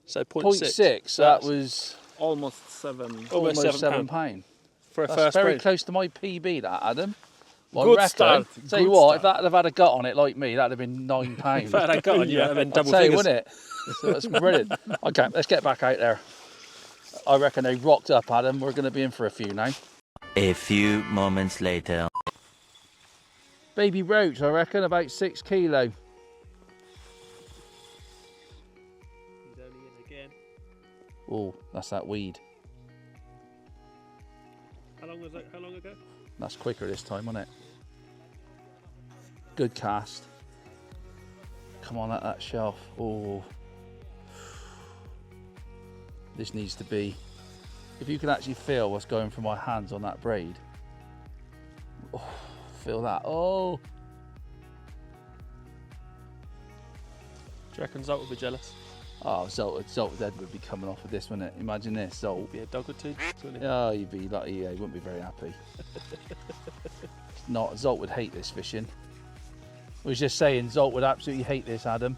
So 0.6. So that was almost 7? Almost almost £7 £7. for a That's first very bream. close to my PB, that, Adam. Well, Good I reckon, start, tell you good what, start. if that had had a gut on it like me, that'd have been £9. If I had got on you, I'd have been I'll double tell you, figures. wouldn't it? So that's brilliant. Okay, let's get back out there. I reckon they rocked up, Adam. We're going to be in for a few now. A few moments later. Baby roach, I reckon, about 6 kilo. He's only in again. Oh, that's that weed. How long was that? How long ago? That's quicker this time, wasn't it? Good cast. Come on, at that shelf. Oh. This needs to be... If you can actually feel what's going through my hands on that braid. Oh, feel that. Oh. Do you reckon Zolt would be jealous? Oh, Zolt Dead would be coming off of this, wouldn't it? Imagine this, Zolt. Be a dog or two? wouldn't he? Oh, you'd be like, yeah, he wouldn't be very happy. Not, Zolt would hate this fishing. I was just saying, Zolt would absolutely hate this, Adam.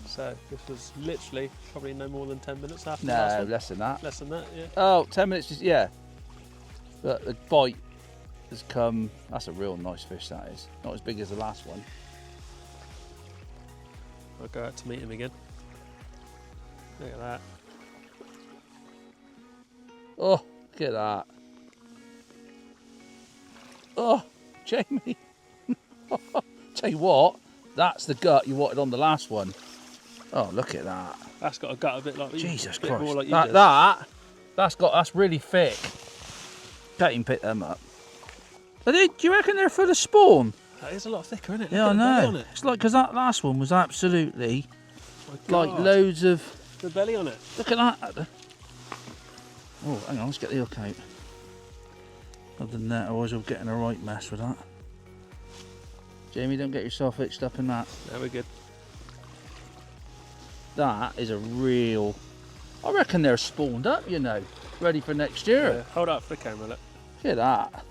So this was literally probably no more than 10 minutes after the last No, one. less than that. Less than that, yeah. Oh, 10 minutes, just, yeah. But the bite has come, that's a real nice fish, that is. Not as big as the last one. I'll go out to meet him again. Look at that. Oh, look at that. Oh, Jamie. Tell you what, that's the gut you wanted on the last one. Oh, look at that. That's got a gut a bit like you. Jesus a bit Christ. More like you that, did. that's really thick. Can't even pick them up. Are they, do you reckon they're full of spawn? That is a lot thicker, isn't it? Yeah, I Look at the belly know. on it. It's like, because that last one was absolutely My like God. loads of. The belly on it. Look at that. Oh, hang on, let's get the hook out. Other than that, otherwise we'll get in a right mess with that. Jamie, don't get yourself hitched up in that. There we're good. That is a real. I reckon they're spawned up, you know, ready for next year. Yeah, hold up for the camera, look. Look at that.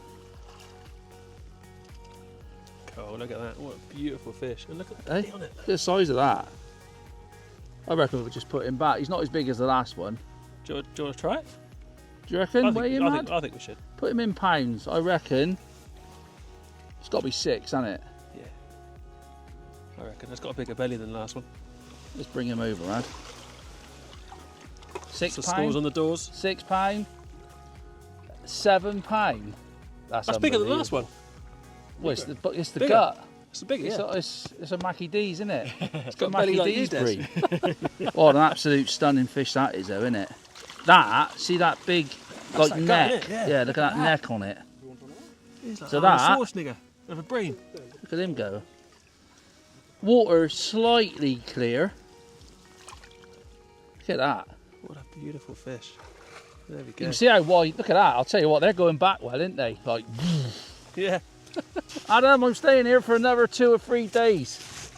Cool, look at that. What a beautiful fish. And look at the Hey, belly on it. look at the size of that. I reckon we'll just put him back. He's not as big as the last one. Do you want to try it? Do you reckon? Weigh him, I think we should. Put him in pounds. I reckon. It's got to be 6, hasn't it? Yeah. I reckon. It's got a bigger belly than the last one. Let's bring him over, Ad. So £6. scores on the doors. £6. £7. That's bigger than the last one. Well, it's the Bigger. gut. It's the biggest. It's a Mackie D's, isn't it? It's got a belly like you, Des. breed. What an absolute stunning fish that is, though, isn't it? That, see that big, like, that gut, neck? innit? Yeah. Look at that neck on it. He's like So Arnold that- Schwarzenegger of a bream. Look at him go. Water slightly clear. Look at that. What a beautiful fish. There we You go. can see how wide. Look at that. I'll tell you what, they're going back well, aren't they? Like, Yeah. Adam, I'm staying here for another 2 or 3 days.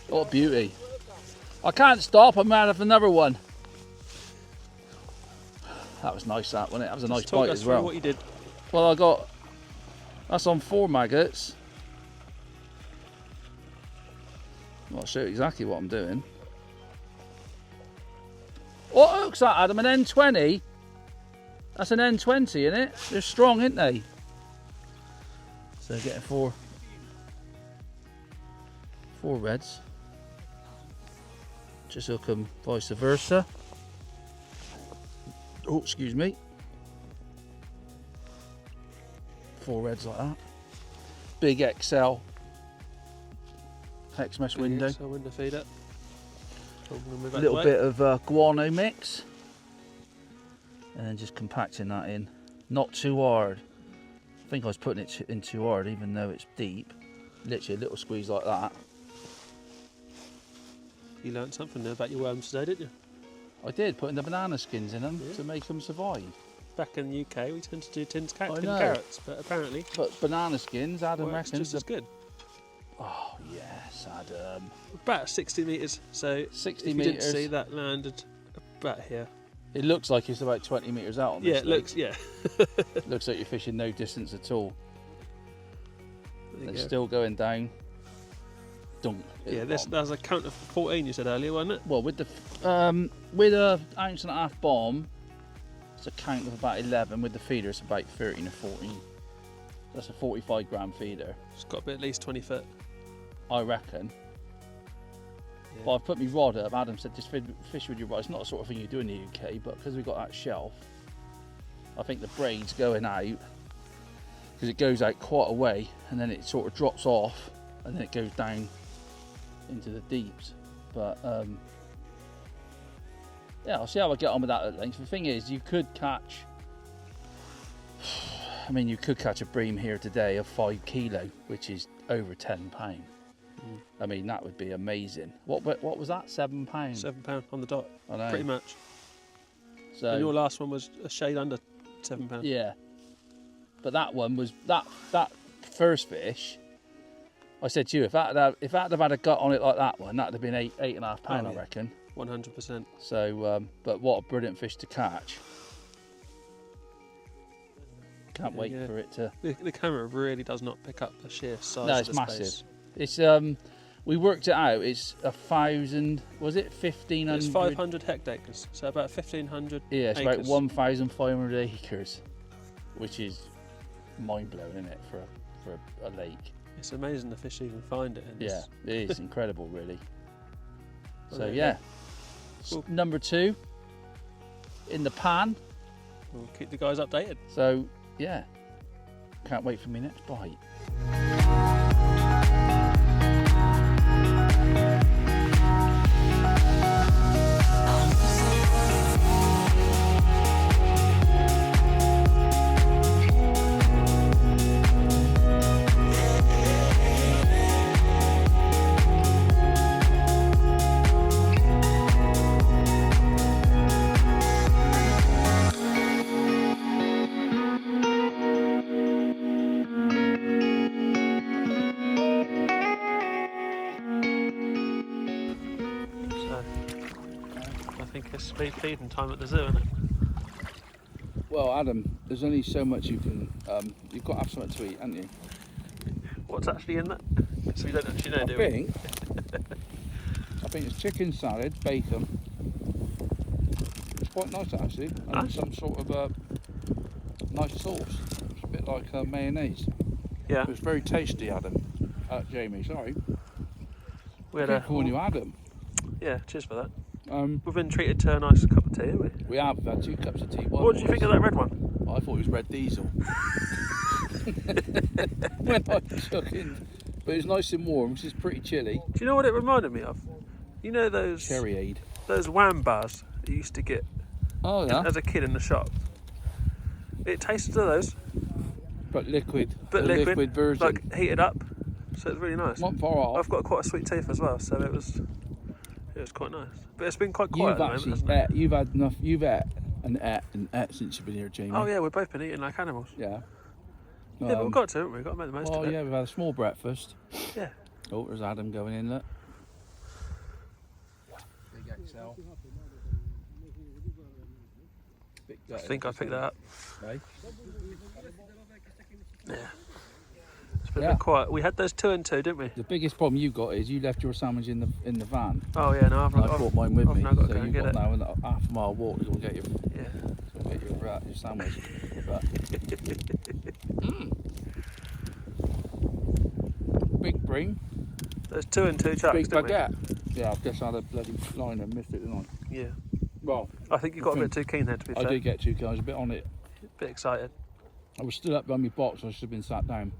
What beauty. I can't stop. I'm out of another one. That was nice, that, wasn't it? That was a nice Talk bite us as through well. what you did. Well, I got, that's on 4 maggots. I'll show you exactly what I'm doing. What hook's that, Adam? An N20? That's an N20, isn't it? They're strong, aren't they? So getting 4 reds. Just hook them vice versa. Oh, excuse me. 4 reds like that. Big XL hex mesh window. So window feeder. A little bit of guano mix. And then just compacting that in. Not too hard. I think I was putting it in too hard even though it's deep. Literally a little squeeze like that. You learned something there about your worms today, didn't you? I did, putting the banana skins in them to make them survive. Back in the UK, we tend to do tinned I know. carrots, but apparently But banana skins, Adam works reckons. just as good. Oh yes, Adam. About 60 metres, so 60 if you didn't metres. see that landed about here. It looks like it's about 20 metres out on this Yeah, it lake. looks, yeah. Looks like you're fishing no distance at all. There you It's go. still going down. Dunk. Yeah, that's a count of 14 you said earlier, wasn't it? Well, with the with a 1.5 ounce bomb, it's a count of about 11. With the feeder, it's about 13 or 14. That's a 45 gram feeder, It's got to be at least 20 foot. I reckon. Yeah. But I've put my rod up. Adam said just fish with your rod. It's not the sort of thing you do in the UK, but because we've got that shelf, I think the braid's going out because it goes out quite a way and then it sort of drops off and then it goes down into the deeps. But yeah, I'll see how I get on with that at length. The thing is, you could catch, I mean, you could catch a bream here today of 5 kilo, which is over £10. I mean, that would be amazing. What was that? £7? £7 on the dot, I know. pretty much. So And your last one was a shade under £7. yeah, but that one was that first fish. I said to you, if that had have had a gut on it like that one, that'd have been £8.5, Oh, I yeah. reckon. 100%. So, but what a brilliant fish to catch! Can't wait Yeah. for it to. The camera really does not pick up the sheer size No, of it's the massive. space. It's we worked it out. It's 1,000. Was it 1,500? It's 500 hectares, so about 1,500 Yeah, it's acres. about 1,500 acres, which is mind blowing, isn't it, for a lake? It's amazing the fish even find it. In Yeah, this. it is incredible, really. Well, So there you yeah, Cool. number 2 in the pan. We'll keep the guys updated. So yeah, can't wait for my next bite. So I think it's feeding time at the zoo, isn't it? Well, Adam, there's only so much you can. You've got to have something to eat, haven't you? What's actually in that? So we don't actually know, I do we? think. I think it's chicken salad, bacon. It's quite nice actually, and Nice. some sort of nice sauce. It's a bit like mayonnaise. Yeah. It was very tasty, Adam. Jamie, sorry. We had Keep calling you Adam. Yeah, cheers for that. Um, We've been treated to a nice cup of tea, haven't we? we have had 2 cups of tea. One What did you think of that red one? I thought it was red diesel. When I took in, but it was nice and warm, which is pretty chilly. Do you know what it reminded me of? You know those Cherryade. those wham bars you used to get Oh yeah, as a kid in the shop? It tasted of those, but liquid. but the liquid, version. like heated up. So it's really nice. Not far off. I've got quite a sweet tooth as well, so it was It was quite nice, but it's been quite quiet at the moment, hasn't it? you've had enough. You've ate and ate since you've been here, Jamie. Oh yeah, we've both been eating like animals. Yeah. Yeah, but we've got to, haven't we? We've got to make the most Oh of it. yeah, we've had a small breakfast. Yeah. Oh, there's Adam going in. Look. Big XL. I think I picked that up. Right. Yeah. It's been a bit quiet. We had those 2 and 2, didn't we? The biggest problem you got is you left your sandwich in the van. Oh yeah, no, I've And I brought mine with I've me. now got to So go and you've get got it. now a half a mile walk to go and get your Yeah. your sandwich. But big bream, Those 2 and 2 chucks, big didn't we? baguette. Yeah, I've just had a bloody liner and missed it, didn't I? Yeah. Well, I think you got a bit too keen there, to be I fair. did get 2 kilos, I was a bit on it. A bit excited. I was still up by my box, I should have been sat down.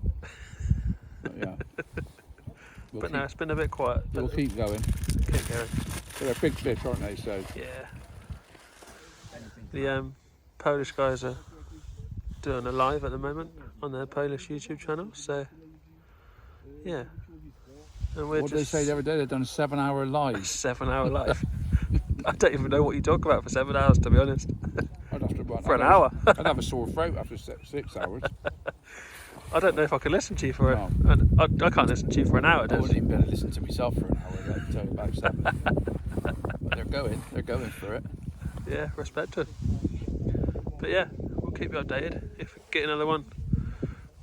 But yeah. But no, it's been a bit quiet. We'll But keep going. keep going. They're big fish, aren't they? So Yeah. The Polish guys are doing a live at the moment on their Polish YouTube channel, so yeah. And we're what did they just say the other day? They've done a 7-hour live. 7-hour live. I don't even know what you talk about for 7 hours, to be honest. I'd have to run For an hour. I'd have a sore throat after 6 hours. I don't know if I could listen to you for No. I can't listen to you for an hour. I Des. wouldn't even be able to listen to myself for an hour. I'd tell you about 7. But they're going for it. Yeah, respect to them. But yeah, we'll keep you updated. If we get another one,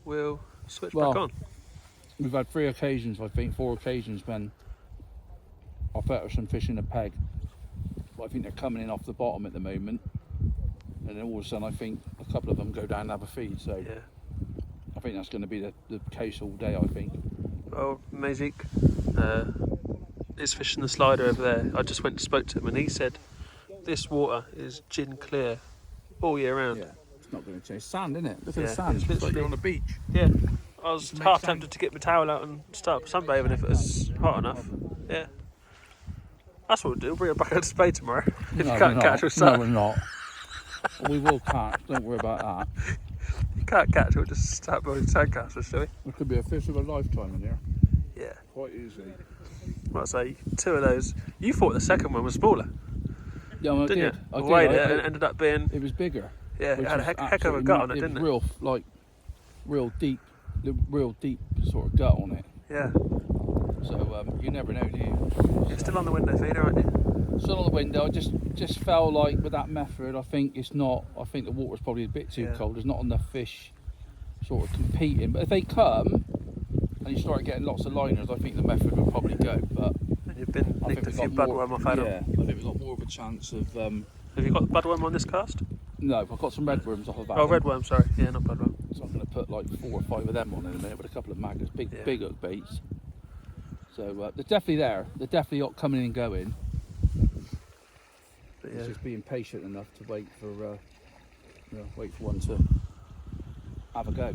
we'll switch back on. We've had 3 occasions, I think, 4 occasions when I felt some fish in a peg. But I think they're coming in off the bottom at the moment. And then all of a sudden, I think a couple of them go down and have a feed. So Yeah. I think that's going to be the case all day, I think. Well, Mazik is fishing the slider over there. I just went and spoke to him, and he said this water is gin clear all year round. Yeah, it's not going to change. Sand, isn't it? Look Yeah, at the sand. it's It's like literally- you're on the beach. Yeah. I was Makes half sense. tempted to get my towel out and start sunbathing if it was hot enough. Yeah. That's what we'll do. We'll bring it back out to Spain tomorrow. If No, you can't we're catch, not. we'll No, we're not. We will catch. Don't worry about that. If you can't catch, we'll just start building sandcastles, shall we? There could be a fish of a lifetime in here. Yeah. Quite easily. Well, I'd say 2 of those. You thought the second one was smaller, Yeah, well, I didn't did. you? I did. Weighed I- it and it ended up being, It was bigger. yeah, it which had a was heck of a absolutely gut mad. on it, didn't it? was real deep, real deep sort of gut on it. Yeah. So you never know, do you? You're still on the window feeder, aren't you? Still on the window. I just felt like with that method, I think it's not. I think the water's probably a bit too Yeah. cold. There's not enough fish sort of competing. But if they come and you start getting lots of liners, I think the method would probably go. But And you've been I nicked think a we've few got more. budworm off Adam. Yeah, I think we've got more of a chance of. Have you got budworm on this cast? No, I've got some redworms off of that. Oh, redworm, sorry. Yeah, not budworm. So I'm going to put like 4 or 5 of them on in a minute with a couple of magnets, big Yeah. big hook baits. So they're definitely there. They're definitely coming and going. But It's yeah. just being patient enough to wait for one to have a go.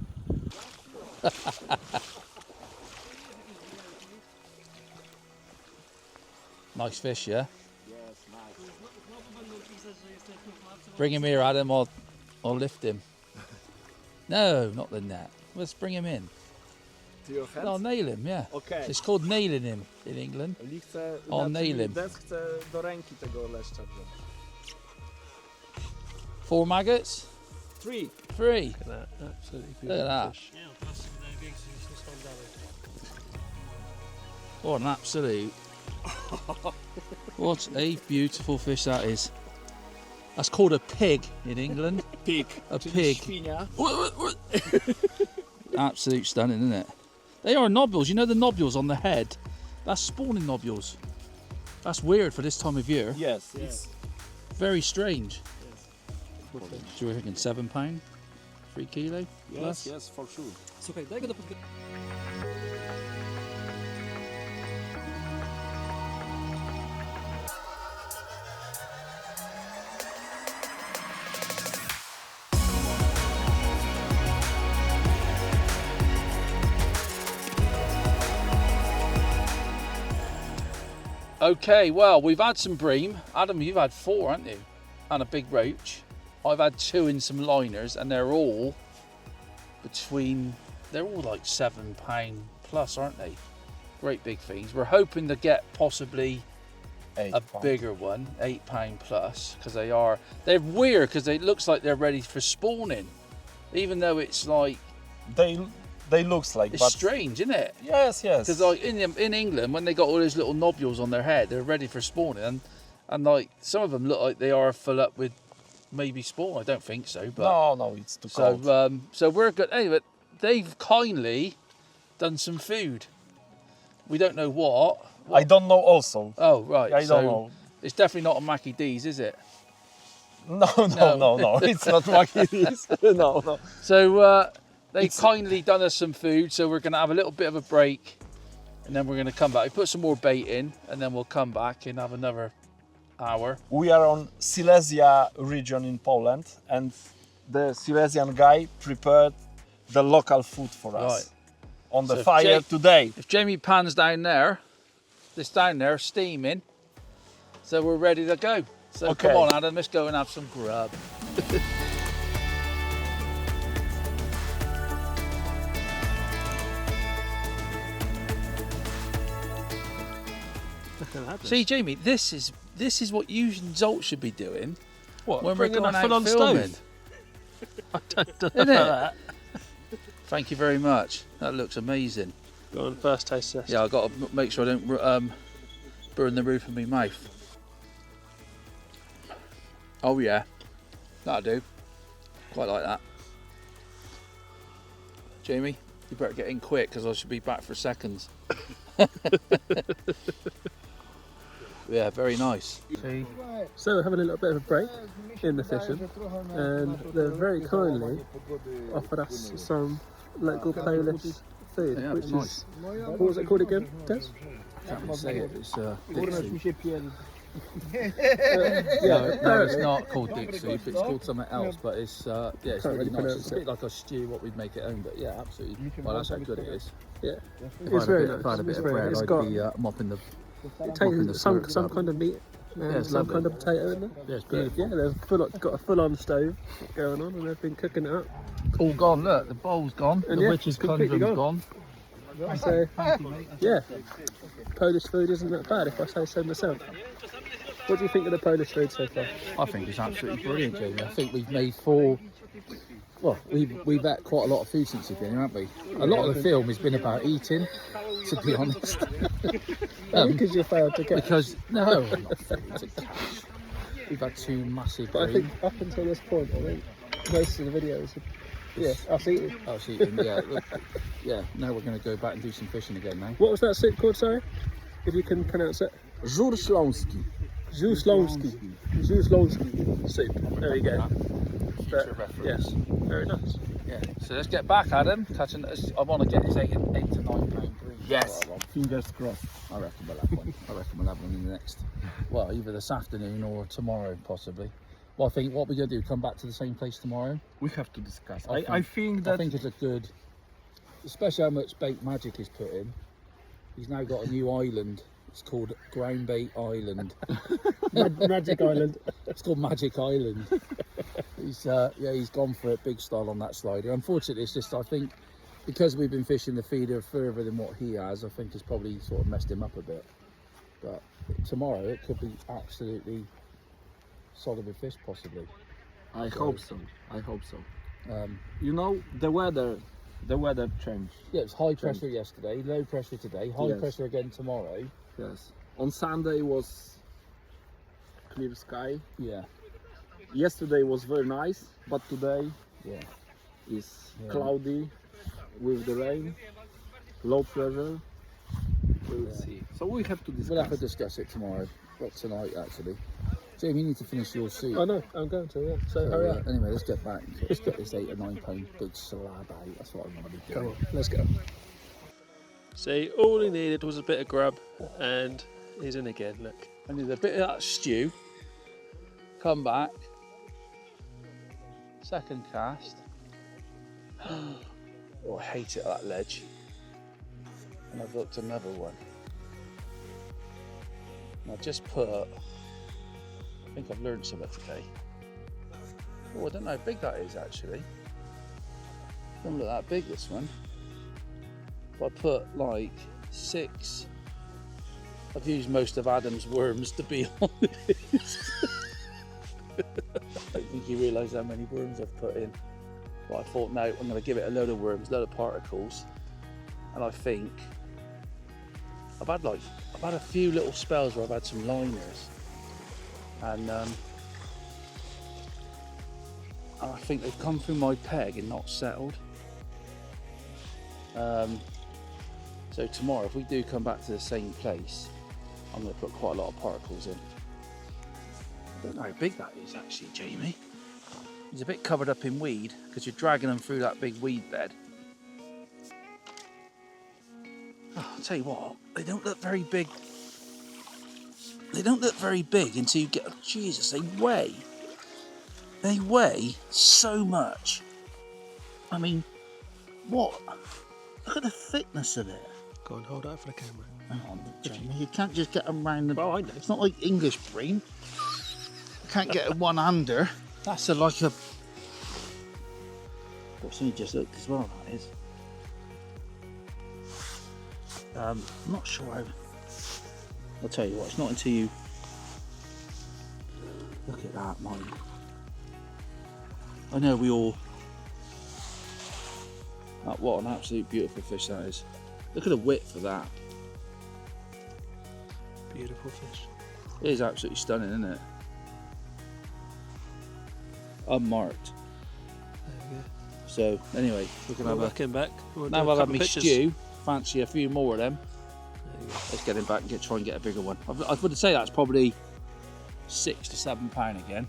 Nice fish, yeah? Yes, nice. Bring him here, Adam. I'll lift him. No, not the net. Let's bring him in. To your hands? I'll nail him, yeah. Okej. It's called nailing him in England. Lee chce, O, nail him. Des chce do ręki tego leszcza wziąć. 4 maggots? 3. 3. Look at that. Absolutely Look at that. fish. What an absolute. What a beautiful fish that is. That's called a pig in England. Pig. A czyli pig. Świnia. Absolute stunning, isn't it? They are nodules. You know the nodules on the head? That's spawning nodules. That's weird for this time of year. Yes, it's Very strange. So we're thinking £7, 3 kilo yes, plus. yes, for sure. Słuchaj, daj go do podgryzania. Okay, well, we've had some bream. Adam, you've had 4, haven't you? And a big roach. I've had 2 in some liners, and they're all like £7 plus, aren't they? Great big things. We're hoping to get possibly a bigger one, £8 plus, because they're weird because it looks like they're ready for spawning, even though it's like They looks like. it's but strange, isn't it? Yes, yes. Because like in England, when they got all those little nodules on their head, they're ready for spawning, and like some of them look like they are full up with maybe spawn. I don't think so, but no, it's too cold. so so we're good. Anyway, they've kindly done some food. We don't know what. I don't know also. Oh right, I so don't know. it's definitely not a Mackie D's, is it? No. It's not Mackie D's. No. So they've kindly done us some food, so we're going to have a little bit of a break, and then we're going to come back. We put some more bait in, and then we'll come back and have another hour. We are on Silesia region in Poland, and the Silesian guy prepared the local food for us Right. on the So fire today. If Jamie pans down there, steaming, so we're ready to go. So Okay. come on, Adam, let's go and have some grub. See, Jamie, this is what you and Zolt should be doing What? when we're bringing going a out full-on filming. stove? I don't know Isn't about it? that. Thank you very much. That looks amazing. Go on, first taste test. Yeah, I've got to make sure I don't burn the roof of my mouth. Oh yeah, that'll do. Quite like that. Jamie, you better get in quick because I should be back for seconds. Yeah, very nice. So we're having a little bit of a break in the fishing, and they've very kindly offered us some local Polish food, Yeah, which nice. is, what was it called again, Des? Can't really say it. It's Yeah, no, it's not called dick soup. It's called something else, but it's yeah, it's Can't really really nice. It's a pronounce bit like a stew, what we'd make at home. But yeah, absolutely. Well, that's how good it is. yeah, If it's I very had a bit, nice. if I had a bit It's of very- bread, it's I'd got- be mopping the. It Mopping the tastes some syrup. kind of meat and it's some lovely. kind of potato in there. Yeah, it's But, beautiful. yeah, they've got a full-on stove going on, and they've been cooking it up. All gone. Look, the bowl's gone. And the yeah, witch's completely conundrum's gone. So yeah, Polish food isn't that bad if I say so myself. What do you think of the Polish food so far? I think it's absolutely brilliant, Jamie. I think we've made 4. Well, we've had quite a lot of food since you've been here, haven't we? A lot of the film has been about eating, to be honest. Because you failed to get. Because no, I'm not failing to cash. We've had 2 massive. But I think up until this point, I think most of the videos, us eating. Oh, see, yeah, look, yeah. Now we're going to go back and do some fishing again now. What was that soup called? Sorry, if you can pronounce it. Żur Śląski. Żużląski soup. There you go. Future reference. Yes, very nice. Yeah. So let's get back, Adam. Catching. I want to get this 8 to 9 pound bream. Yes. Fingers crossed. I reckon we'll have one. I reckon we'll have one in the next. Well, either this afternoon or tomorrow, possibly. Well, I think what we're going to do, come back to the same place tomorrow. We have to discuss. I think I think it's a good, especially how much bait Magic is put in. He's now got a new island. It's called Ground Bait Island. Magic Island. It's called Magic Island. He's gone for it big style on that slider. Unfortunately, it's just I think because we've been fishing the feeder further than what he has, I think it's probably sort of messed him up a bit. But tomorrow it could be absolutely solid with fish, possibly. I hope so. Um, You know, the weather changed. yeah, it's high pressure yesterday, low pressure today, high Yes. pressure again tomorrow. Yes. On Sunday was clear sky. Yeah, Yesterday was very nice, but today yeah. is Yeah. cloudy with the rain, low pressure. We'll see. So we have to discuss. We'll have to discuss it tomorrow, but tonight actually. Jamie, you need to finish your soup. I know, I'm going to, yeah. So So, hurry up. anyway, let's get back. Let's get this 8 or 9 pound big slab out. That's what I want to be Come doing. on, let's go. See, all he needed was a bit of grub, and he's in again. Look. I need a bit of that stew. Come back. Second cast. Oh, I hate it at that ledge. And I've looked another one. And I've just put. I think I've learned something today. Oh, I don't know how big that is actually. Doesn't look that big, this one. But I put like 6 I've used most of Adam's worms, to be honest. I don't think you realise how many worms I've put in. But I thought, no, I'm going to give it a load of worms, a load of particles. And I think I've had a few little spells where I've had some liners. And I think they've come through my peg and not settled. So tomorrow, if we do come back to the same place, I'm going to put quite a lot of particles in. I don't know how big that is actually, Jamie. He's a bit covered up in weed because you're dragging them through that big weed bed. Oh, I'll tell you what, they don't look very big. They don't look very big until you get, oh, Jesus, they weigh so much. I mean, what? Look at the thickness of it. Go and hold out for the camera. Hang on, Jamie, you can't just get them round the... Well, I know. It's not like English bream. You can't get a one-hander. That's like a... What's only just looked as well, that is. I'm not sure how... I'll tell you what, it's not until you... Look at that, mine. I know we all... What an absolute beautiful fish that is. Look at the width of that. Beautiful fish. It is absolutely stunning, isn't it? Unmarked. There we go. So anyway, we can Well, have a... back in back. We'll do Now a I've had couple me of pictures. stew. Fancy a few more of them. There you go. Let's get him back and try and get a bigger one. I would say that's probably £6 to £7 again.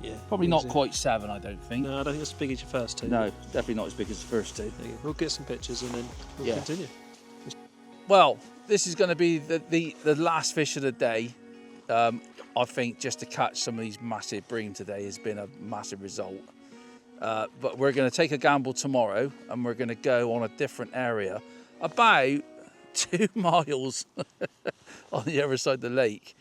Yeah. Probably not easy. quite 7, I don't think. No, I don't think it's as big as your first two. No, definitely not as big as the first two. There you go. We'll get some pictures and then we'll Yeah. continue. Well, this is going to be the last fish of the day. I think just to catch some of these massive bream today has been a massive result. But we're going to take a gamble tomorrow and we're going to go on a different area, about 2 miles on the other side of the lake.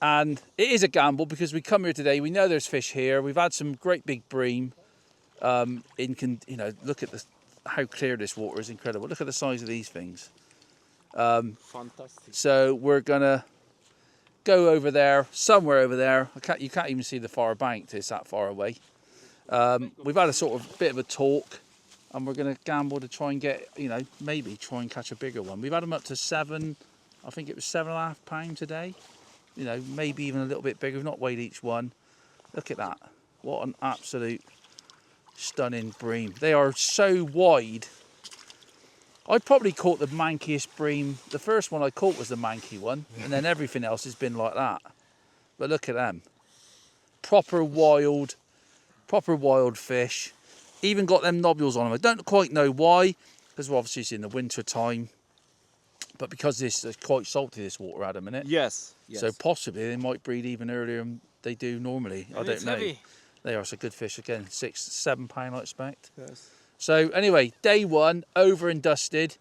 And it is a gamble because we come here today, we know there's fish here, we've had some great big bream. Look at how clear this water is, incredible. Look at the size of these things. Fantastic. So we're gonna go over there, somewhere over there. You can't even see the far bank, it's that far away. We've had a sort of bit of a talk and we're gonna gamble to try and get, maybe try and catch a bigger one. We've had them up to 7, I think it was £7.5 today. Maybe even a little bit bigger. We've not weighed each one. Look at that. What an absolute stunning bream. They are so wide. I probably caught the mankiest bream. The first one I caught was the manky one, and then everything else has been like that. But look at them. Proper wild fish. Even got them nodules on them. I don't quite know why, because obviously it's in the winter time. But because this is quite salty, this water, Adam, isn't it? Yes. So possibly they might breed even earlier than they do normally. I don't know. Heavy. They are some good fish again. £6 to £7 I expect. Yes. So anyway, day 1 over and dusted.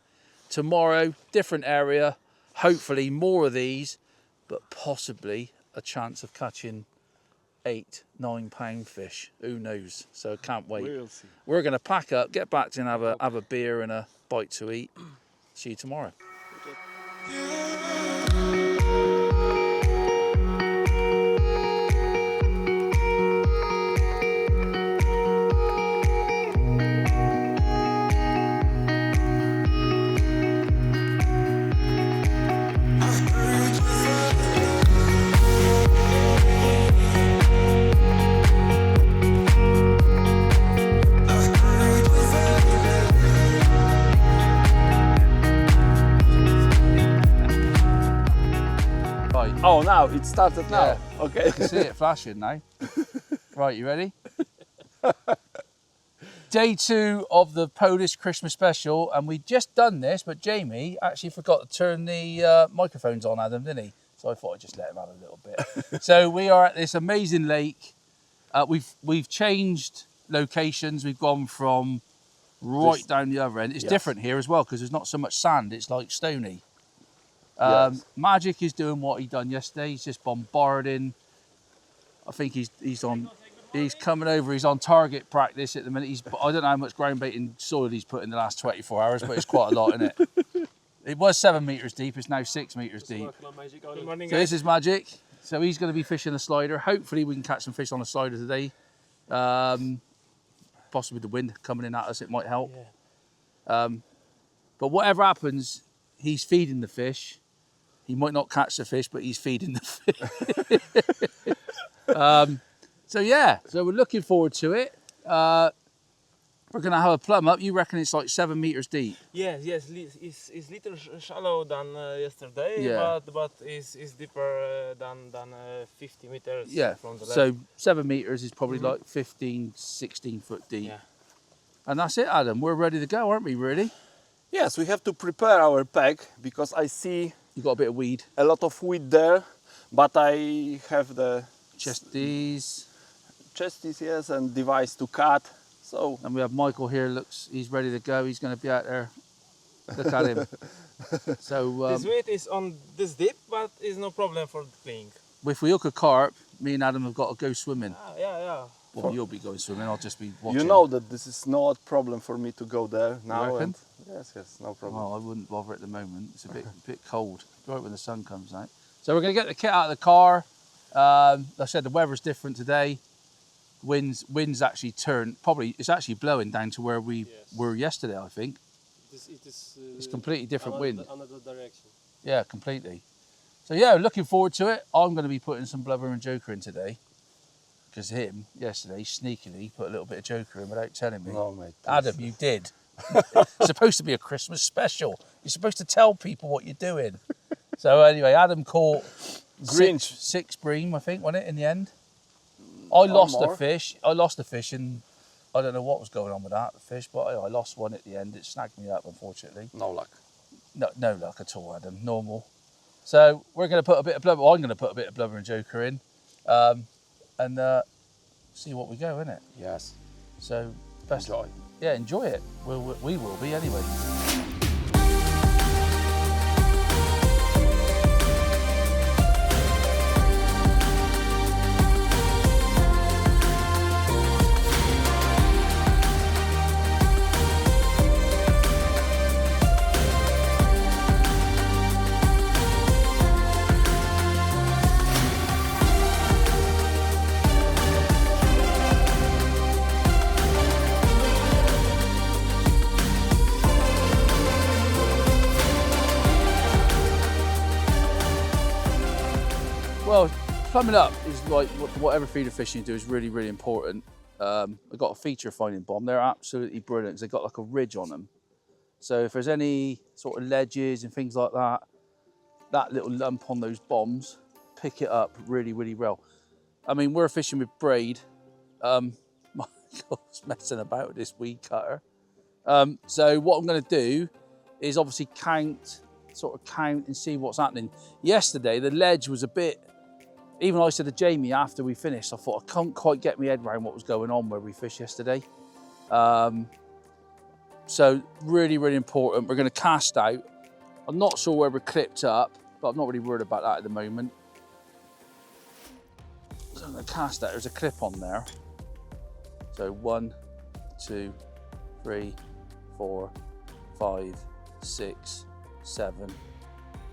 Tomorrow, different area. Hopefully more of these, but possibly a chance of catching £8-9 fish. Who knows? So can't wait. We'll see. We're going to pack up, get back to and have a beer and a bite to eat. See you tomorrow. Oh, now it started now. Yeah. Okay. I can see it flashing now. Right, you ready? Day 2 of the Polish Christmas special, and we'd just done this, but Jamie actually forgot to turn the microphones on, Adam, didn't he? So I thought I'd just let him have a little bit. So we are at this amazing lake. We've changed locations. We've gone from right down the other end. It's different here as well because there's not so much sand. It's like stony. Yes. Magic is doing what he done yesterday. He's just bombarding. I think he's coming over. He's on target practice at the minute. I don't know how much ground baiting soil he's put in the last 24 hours, but it's quite a lot, isn't it? It was 7 meters deep, it's now 6 meters deep. Good morning, So this is Magic. So he's going to be fishing the slider. Hopefully we can catch some fish on the slider today. Possibly the wind coming in at us, it might help. But whatever happens, he's feeding the fish. He might not catch the fish, but he's feeding the fish. So yeah, so we're looking forward to it. We're going to have a plumb up. You reckon it's like 7 meters deep? Yes, it's little shallow than yesterday, Yeah. but it's deeper than 50 meters Yeah, from the left. so 7 meters is probably like 15, 16 foot deep. Yeah. And that's it, Adam. We're ready to go, aren't we, really? Yes, we have to prepare our pack because I see You've got a bit of weed. a lot of weed there, but I have the Chesties. chesties, yes, and device to cut. So And we have Michael here, he's ready to go. He's going to be out there. Look at him. So This weight is on this deep, but it's no problem for cleaning. if we hook a carp, me and Adam have got to go swimming. Yeah. Well, you'll be going swimming, I'll just be watching. you know that this is not a problem for me to go there now. reckon? And yes, no problem. Well, I wouldn't bother at the moment. It's a bit cold, right when the sun comes out. So we're going to get the kit out of the car. Like I said, the weather's different today. Wind's actually turned. Probably it's actually blowing down to where we were yesterday. I think it's completely different wind. Another direction. Yeah, completely. So yeah, looking forward to it. I'm going to be putting some blubber and joker in today because him yesterday sneakily put a little bit of joker in without telling me. No, mate. Adam, you did. It's supposed to be a Christmas special. You're supposed to tell people what you're doing. So anyway, Adam caught Grinch. six bream, I think, wasn't it, in the end? I lost the more. fish. And I don't know what was going on with that fish, but I lost one at the end. It snagged me up, unfortunately. No luck. No luck at all, Adam. Normal. So we're going to put a bit of blubber. I'm going to put a bit of blubber and joker in, and see what we go, innit? Yes. So best. Enjoy. Yeah, enjoy it. We will be anyway. Well, plumbing up is like whatever feeder fishing you do is really, really important. I've got a feature finding bomb. They're absolutely brilliant because they've got like a ridge on them. So if there's any sort of ledges and things like that, that little lump on those bombs, pick it up really, really well. I mean, we're fishing with braid. Michael's messing about with this weed cutter. So what I'm going to do is obviously count and see what's happening. Yesterday, the ledge was a bit, even I said to Jamie after we finished, I thought I can't quite get my head around what was going on where we fished yesterday. So really, really important. We're going to cast out. I'm not sure where we're clipped up, but I'm not really worried about that at the moment. So I'm going to cast out. There's a clip on there. So 1, 2, 3, 4, 5, 6, 7.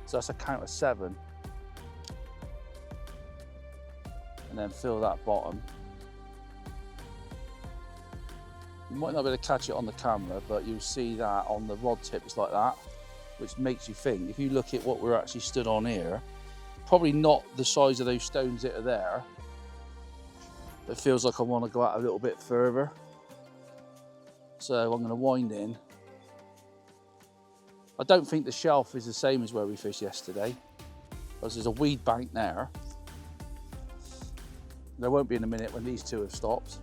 So that's a count of 7. And then fill that bottom. You might not be able to catch it on the camera, but you'll see that on the rod tip, it's like that, which makes you think, if you look at what we're actually stood on here, probably not the size of those stones that are there. It feels like I want to go out a little bit further. So I'm going to wind in. I don't think the shelf is the same as where we fished yesterday, because there's a weed bank there. There won't be in a minute when these two have stopped.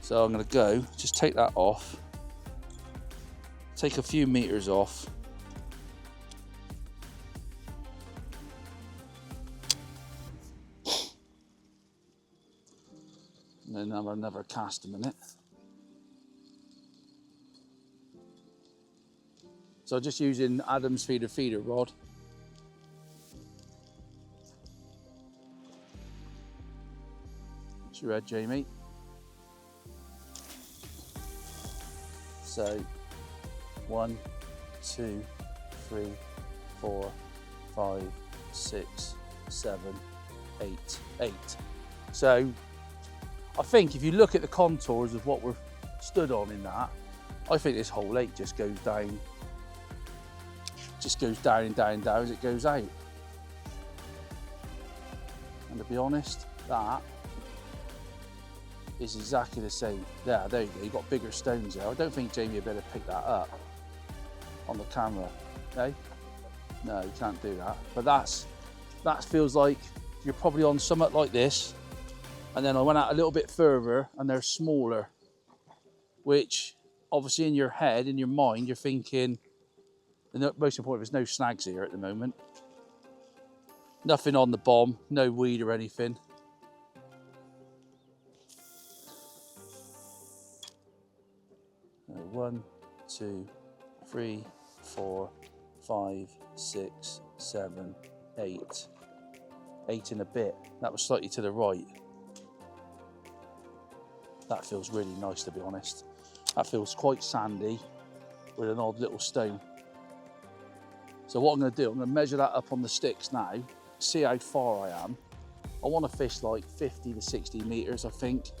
So I'm going to go, just take that off, take a few meters off. And then have another cast a minute. So just using Adam's feeder rod. What's your head, Jamie? So 1, 2, 3, 4, 5, 6, 7, 8, 8. So I think if you look at the contours of what we're stood on in that, I think this whole 8 just goes down. Just goes down and down and down as it goes out. And to be honest, that is exactly the same. There you go, you've got bigger stones there. I don't think Jamie would better pick that up on the camera, eh? No, you can't do that. But that feels like you're probably on something like this. And then I went out a little bit further and they're smaller, which obviously in your head, in your mind, you're thinking, the most important, there's no snags here at the moment. Nothing on the bomb, no weed or anything. So 1, 2, 3, 4, 5, 6, 7, 8. 8 and a bit. That was slightly to the right. That feels really nice, to be honest. That feels quite sandy with an odd little stone. So what I'm going to do, I'm going to measure that up on the sticks now, see how far I am. I want to fish like 50 to 60 metres, I think.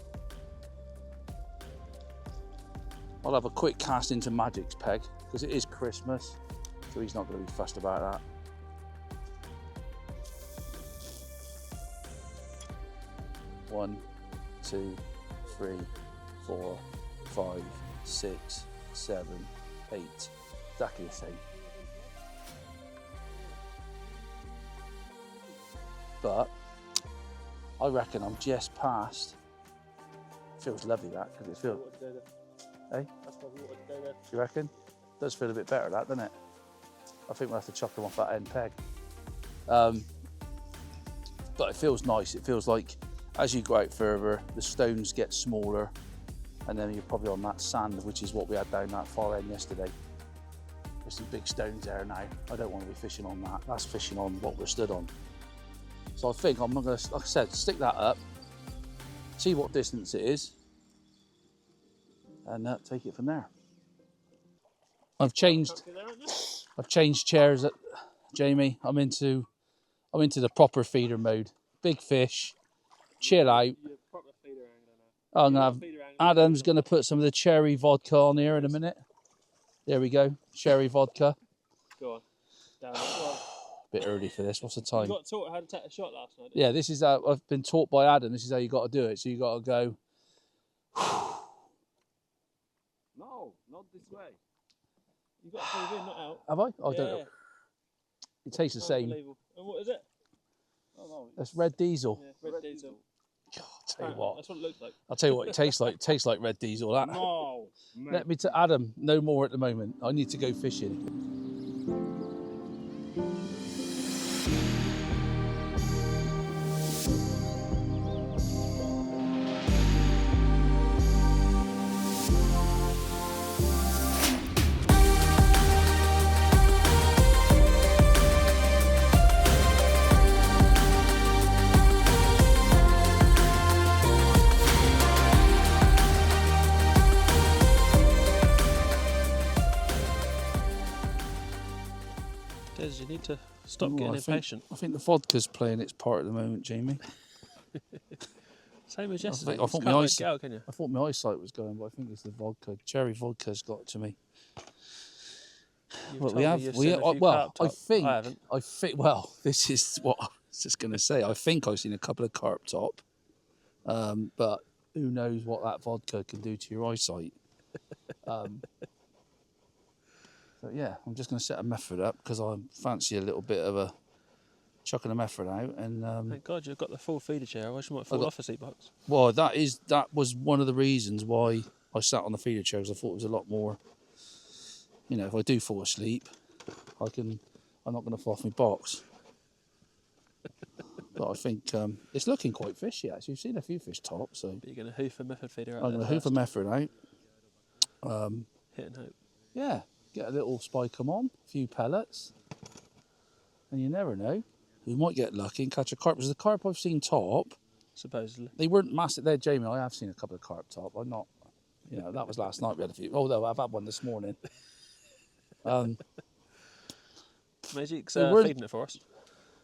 I'll have a quick cast into Magic's peg, because it is Christmas, so he's not going to be fussed about that. One, 2, 3, 4, 5, 6, 7, 8. Exactly the same. But I reckon I'm just past. Feels lovely that, because it feels. Eh? You reckon? Does feel a bit better that, doesn't it? I think we'll have to chop them off that end peg. But it feels nice. It feels like as you go out further, the stones get smaller, and then you're probably on that sand, which is what we had down that far end yesterday. There's some big stones there now. I don't want to be fishing on that. That's fishing on what we're stood on. So I think I'm going to, like I said, stick that up, see what distance it is, and take it from there. I've changed chairs at Jamie. I'm into the proper feeder mode. Big fish, chill out. I'm gonna have Adam's gonna put some of the cherry vodka on here in a minute. There we go, cherry vodka. Go on. Down it. Bit early for this. What's the time? You got taught how to take a shot last night. Yeah, this is how I've been taught by Adam. This is how you got to do it. So you got to go. No, not this way. You got to breathe in, not out. Have I? Oh, I don't know. It tastes the same. Unbelievable. And what is it? Oh, no. That's red diesel. Yeah, red diesel. God, I'll tell you what. That's what it looks like. I'll tell you what it tastes like. It tastes like red diesel. That. No, mate. Let me to Adam. No more at the moment. I need to go fishing. You need to stop getting impatient. I think the vodka's playing its part at the moment, Jamie. Same as yesterday. I thought my eyesight was going, but I think it's the vodka. Cherry vodka's got to me. Well, I think. Well, this is what I was just going to say. I think I've seen a couple of carp top, but who knows what that vodka can do to your eyesight. So yeah, I'm just going to set a method up because I fancy a little bit of a chucking a method out. And thank God you've got the full feeder chair. I wish you might fall off a seat box. Well, that was one of the reasons why I sat on the feeder chair, because I thought it was a lot more. You know, if I do fall asleep, I'm not going to fall off my box. But I think it's looking quite fishy actually. You've seen a few fish top, so But you're going to hoof a method feeder out. I'm going to hoof a method out. Hit and hope. Yeah, get a little spike them on, a few pellets, and you never know. We might get lucky and catch a carp. Because the carp I've seen top, supposedly, they weren't massive. There, Jamie, I have seen a couple of carp top. I'm not, You know, that was last night we had a few. Although I've had one this morning. Magic's we're- feeding it for us.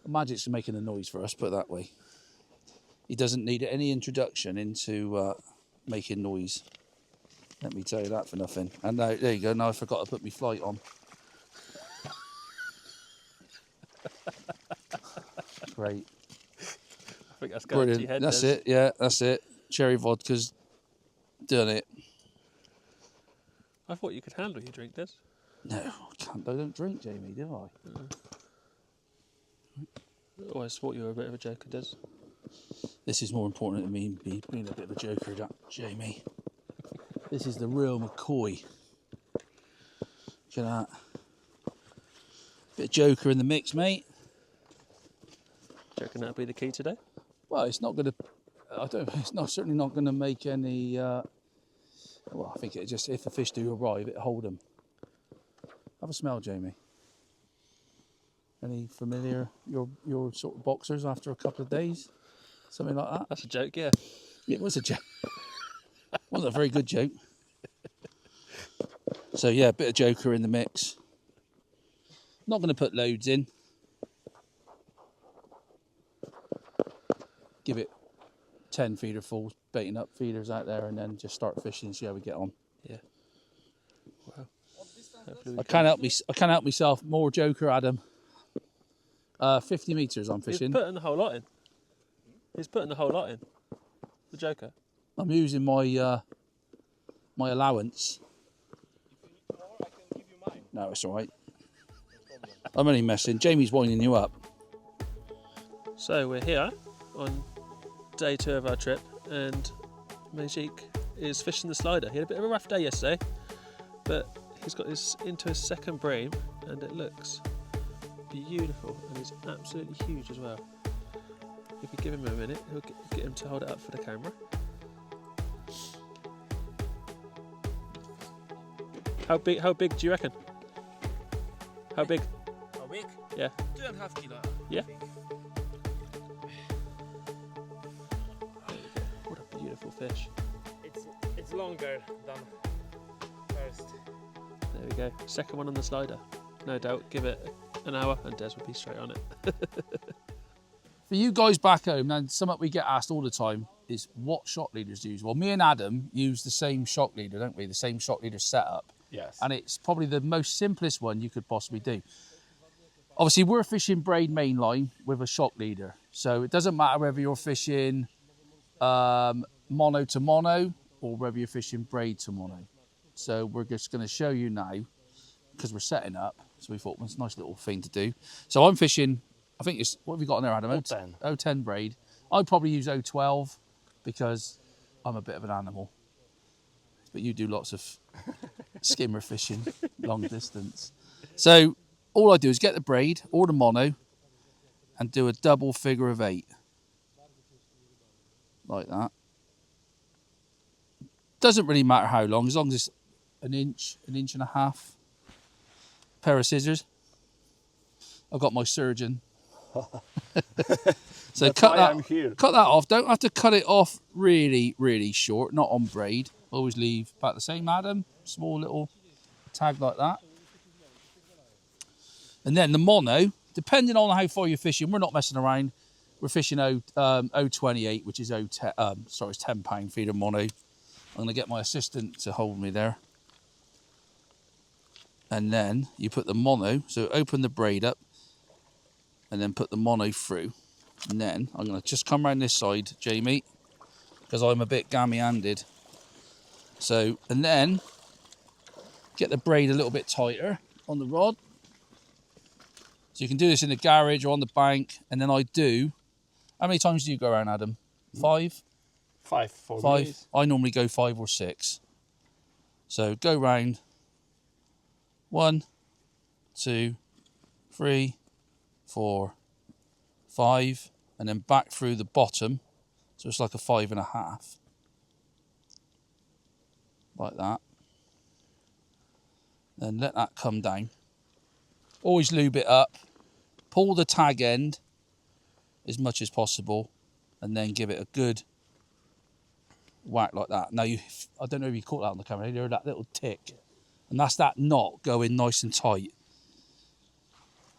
Magic's making a noise for us, put it that way. He doesn't need any introduction into making noise. Let me tell you that for nothing. And now, there you go. Now I forgot to put my flight on. Great. I think that's going to Brilliant. your head. That's Des. it. Yeah, that's it. Cherry vodka's done it. I thought you could handle your drink, Des. No, I can't. I don't drink, Jamie, do I? I always thought you were a bit of a joker, Des. This is more important than me being a bit of a joker, Jamie. This is the real McCoy. Look at that. Bit of joker in the mix, mate. Do you reckon that'll be the key today? Well, it's not going to. It's not certainly not going to make any. Well, I think it just if the fish do arrive, it'll hold them. Have a smell, Jamie. Any familiar your sort of boxers after a couple of days, something like that? That's a joke, yeah. It was a joke. Wasn't a very good joke. So yeah, a bit of joker in the mix. Not going to put loads in. Give it 10 feeder full, baiting up feeders out there, and then just start fishing and see how we get on. Yeah. Wow. Hopefully I can't help myself. More joker, Adam. 50 metres I'm He's fishing. putting the whole lot in. He's putting the whole lot in. The joker. I'm using my my allowance. No, it's all right. I'm only messing. Jamie's winding you up. So we're here on day 2 of our trip, and Magic is fishing the slider. He had a bit of a rough day yesterday, but he's got into his second bream, and it looks beautiful, and it's absolutely huge as well. If you give him a minute, he'll get him to hold it up for the camera. How big do you reckon? How big? How big? Yeah. 2.5 kilo. Yeah. What a beautiful fish. It's longer than first. There we go. Second one on the slider. No doubt. Give it an hour and Des will be straight on it. For you guys back home, now something we get asked all the time is what shock leaders do you use? Well, me and Adam use the same shock leader, don't we? The same shock leader setup. Yes. And it's probably the most simplest one you could possibly do. Obviously, we're fishing braid mainline with a shock leader. So it doesn't matter whether you're fishing mono to mono or whether you're fishing braid to mono. So we're just going to show you now because we're setting up. So we thought it was a nice little thing to do. So I'm fishing, I think it's, what have you got on there, Adam? 010. 010 braid. I'd probably use 012 because I'm a bit of an animal. But you do lots of skimmer fishing, long distance. So all I do is get the braid or the mono and do a double figure of 8. Like that. Doesn't really matter how long, as long as it's an inch and a half. Pair of scissors. I've got my surgeon. So That's cut why that, I'm here. cut that off. Don't have to cut it off really, really short, not on braid. Always leave about the same, Adam. Small little tag like that. And then the mono, depending on how far you're fishing, we're not messing around. We're fishing 028, which is it's £10 feeder mono. I'm going to get my assistant to hold me there. And then you put the mono, so open the braid up and then put the mono through. And then I'm going to just come around this side, Jamie, because I'm a bit gammy-handed. So, and then get the braid a little bit tighter on the rod. So you can do this in the garage or on the bank. And then I do, how many times do you go around, Adam? 5? 5 for 5. me. I normally go 5 or 6. So go round. 1, 2, 3, 4, 5, and then back through the bottom. So it's like a 5.5. Like that. Then let that come down. Always lube it up. Pull the tag end as much as possible, and then give it a good whack like that. Now, I don't know if you caught that on the camera, you heard that little tick. And that's that knot going nice and tight.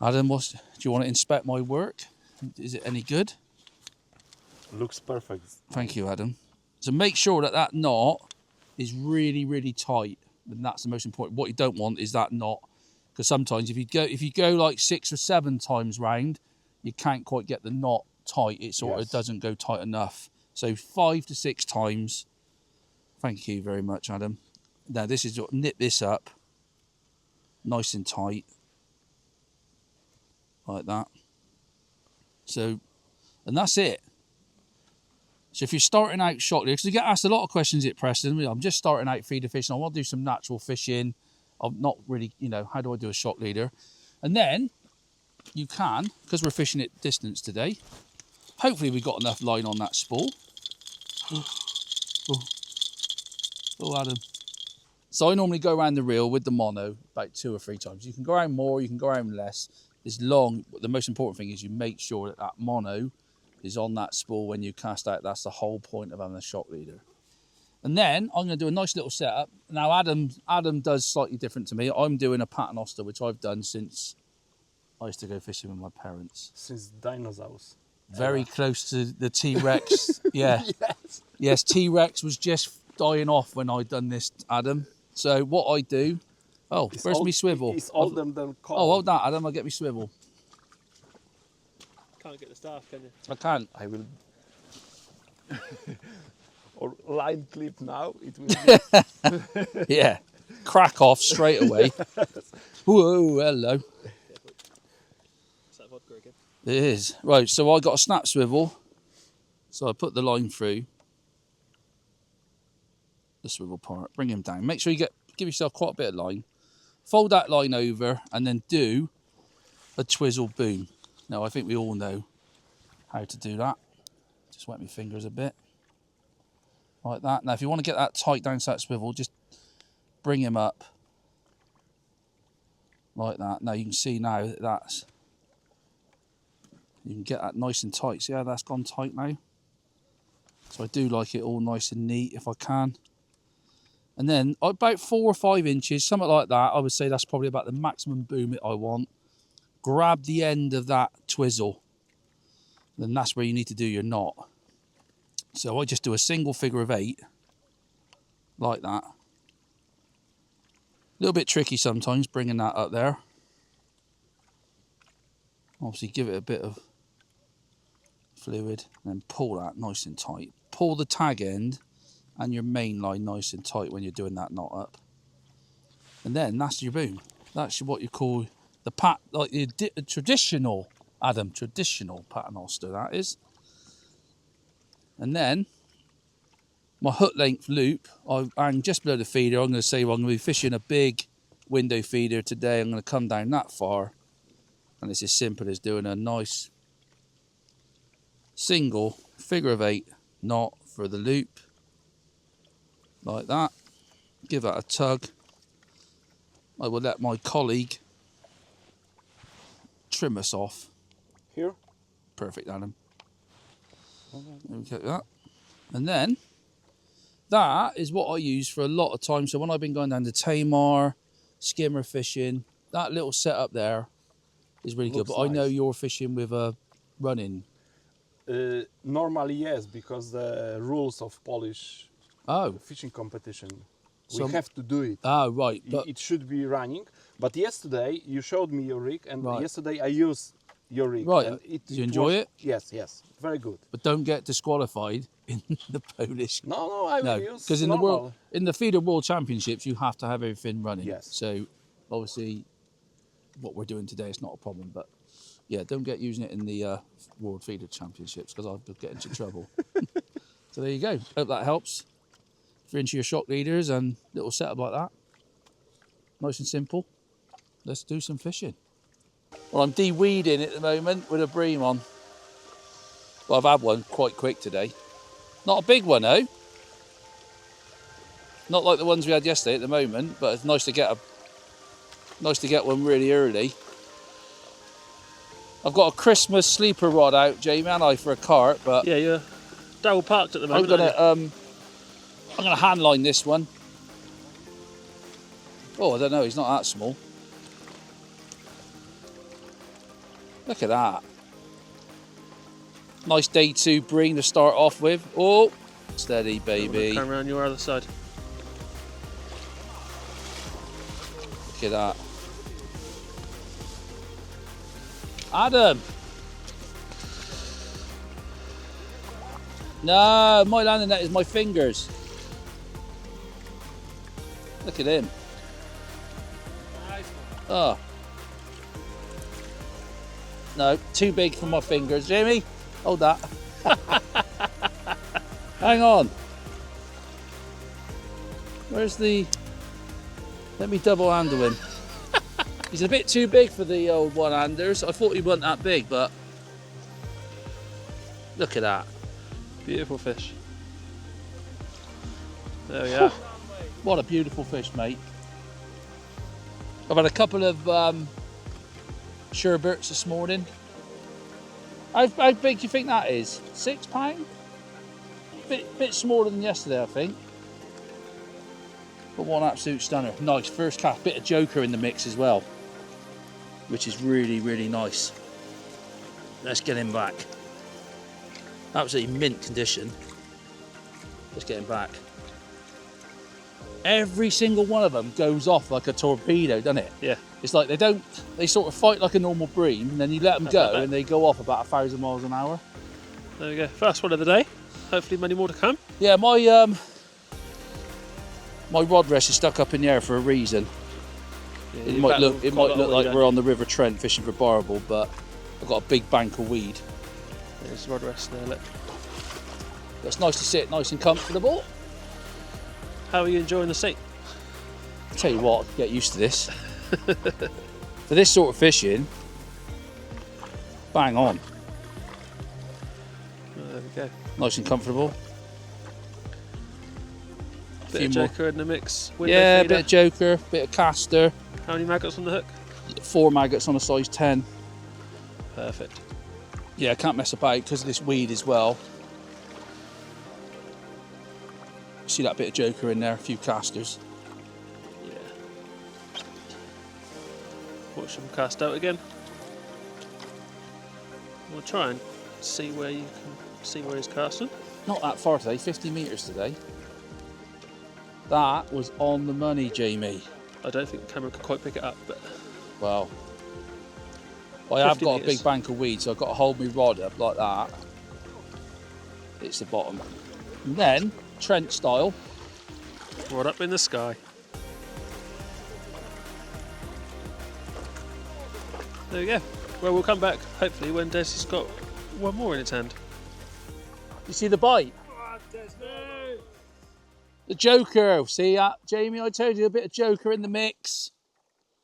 Adam, do you want to inspect my work? Is it any good? Looks perfect. Thank you, Adam. So make sure that that knot is really, really tight. And that's the most important. What you don't want is that knot. Because sometimes if you go like 6 or 7 times round, you can't quite get the knot tight. It sort of doesn't go tight enough. So 5 to 6 times. Thank you very much, Adam. Now this is nip this up nice and tight. Like that. So, and that's it. So if you're starting out shock leader, because you get asked a lot of questions at Preston, I'm just starting out feeder fishing, I want to do some natural fishing. I'm not really, how do I do a shock leader? And then you can, because we're fishing at distance today, hopefully we've got enough line on that spool. Oh, Adam. So I normally go around the reel with the mono about 2 or 3 times. You can go around more, you can go around less. It's long, but the most important thing is you make sure that that mono is on that spool when you cast out. That's the whole point of having a shock leader. And then I'm going to do a nice little setup. Now Adam does slightly different to me. I'm doing a paternoster, which I've done since I used to go fishing with my parents. Since dinosaurs. Very close to the T-Rex. Yeah. Yes, T-Rex was just dying off when I done this, Adam. So what I do... Oh, where's me swivel? It's older than coal. Oh, hold that, Adam. I'll get me swivel. Can't get the staff, can you? I can't. I will... or line clip now. It will be... Yeah. Crack off straight away. Whoa, hello. Is that vodka again? It is. Right, so I got a snap swivel. So I put the line through the swivel part. Bring him down. Make sure you give yourself quite a bit of line. Fold that line over and then do a twizzle boom. Now, I think we all know how to do that. Just wet my fingers a bit. Like that. Now, if you want to get that tight down to that swivel, just bring him up. Like that. Now, you can see now that that's... You can get that nice and tight. See how that's gone tight now? So I do like it all nice and neat if I can. And then about 4 or 5 inches, something like that, I would say that's probably about the maximum boom that I want. Grab the end of that twizzle. Then that's where you need to do your knot. So I just do a single figure of 8, like that. A little bit tricky sometimes bringing that up there. Obviously give it a bit of fluid and then pull that nice and tight. Pull the tag end and your main line nice and tight when you're doing that knot up. And then that's your boom. That's what you call the traditional, Adam, traditional paternoster, that is. And then my hook length loop, I hang just below the feeder. I'm going to say, well, I'm going to be fishing a big window feeder today. I'm going to come down that far. And it's as simple as doing a nice single figure of 8 knot for the loop. Like that. Give that a tug. I will let my colleague trim us off. Here? Perfect, Adam. Okay, that. And then that is what I use for a lot of times. So when I've been going down to Tamar, skimmer fishing, that little setup there is really good. But I know you're fishing with a running. Normally, yes, because the rules of Polish fishing competition, we have to do it. Oh, right. But it should be running. But yesterday, you showed me your rig, and yesterday I used your rig. Right. And Did you enjoy it? Yes, very good. But don't get disqualified in the Polish. No, I will use because normal. in the feeder world championships, you have to have everything running. Yes. So obviously, what we're doing today is not a problem. But yeah, don't get using it in the world feeder championships because I'll get into trouble. So there you go. Hope that helps. If you're into your shock leaders and little setup like that, nice and simple. Let's do some fishing. Well, I'm de-weeding at the moment with a bream on. Well, I've had one quite quick today. Not a big one, though. Not like the ones we had yesterday at the moment, but it's nice to get one really early. I've got a Christmas sleeper rod out, Jamie, and I, for a cart, but Yeah, you're double parked at the moment. I'm gonna I'm going to hand line this one. Oh, I don't know, he's not that small. Look at that. Nice day 2 bream to start off with. Oh, steady baby. Come around your other side. Look at that. Adam. No, my landing net is my fingers. Look at him. Oh. No, too big for my fingers. Jamie, hold that. Hang on. Where's the... Let me double handle him. He's a bit too big for the old one-handers. I thought he wasn't that big, but... Look at that. Beautiful fish. There we are. What a beautiful fish, mate. I've had a couple of sherberts this morning. How big do you think that is? £6? Bit smaller than yesterday, I think. But one absolute stunner. Nice first cast. Bit of joker in the mix as well, which is really, really nice. Let's get him back. Absolutely mint condition. Let's get him back. Every single one of them goes off like a torpedo, doesn't it? Yeah. It's like they sort of fight like a normal bream, and then you let them go and they go off about 1,000 miles an hour. There we go. First one of the day. Hopefully many more to come. Yeah, my rod rest is stuck up in the air for a reason. Yeah, It might look like we're on the River Trent fishing for barbel, but I've got a big bank of weed. There's rod rest there, look. It's nice to sit nice and comfortable. How are you enjoying the seat? I'll tell you what, get used to this. For this sort of fishing, bang on. Oh, there we go. Nice and comfortable. Bit of joker in the mix. Window Yeah, feeder. bit of joker, bit of caster. How many maggots on the hook? 4 maggots on a size 10. Perfect. Yeah, I can't mess about because of this weed as well. See that bit of joker in there, a few casters. Yeah. Watch them cast out again. We'll try and see where you can see where he's casting. Not that far today, 50 metres today. That was on the money, Jamie. I don't think the camera could quite pick it up, but Well, I have 50 got a metres. big bank of weed, so I've got to hold my rod up like that. It's the bottom. And then, Trent style, right up in the sky. There we go. Well, we'll come back hopefully when Desi's got one more in its hand. you see the bite? The joker, see that, Jamie? I told you a bit of joker in the mix.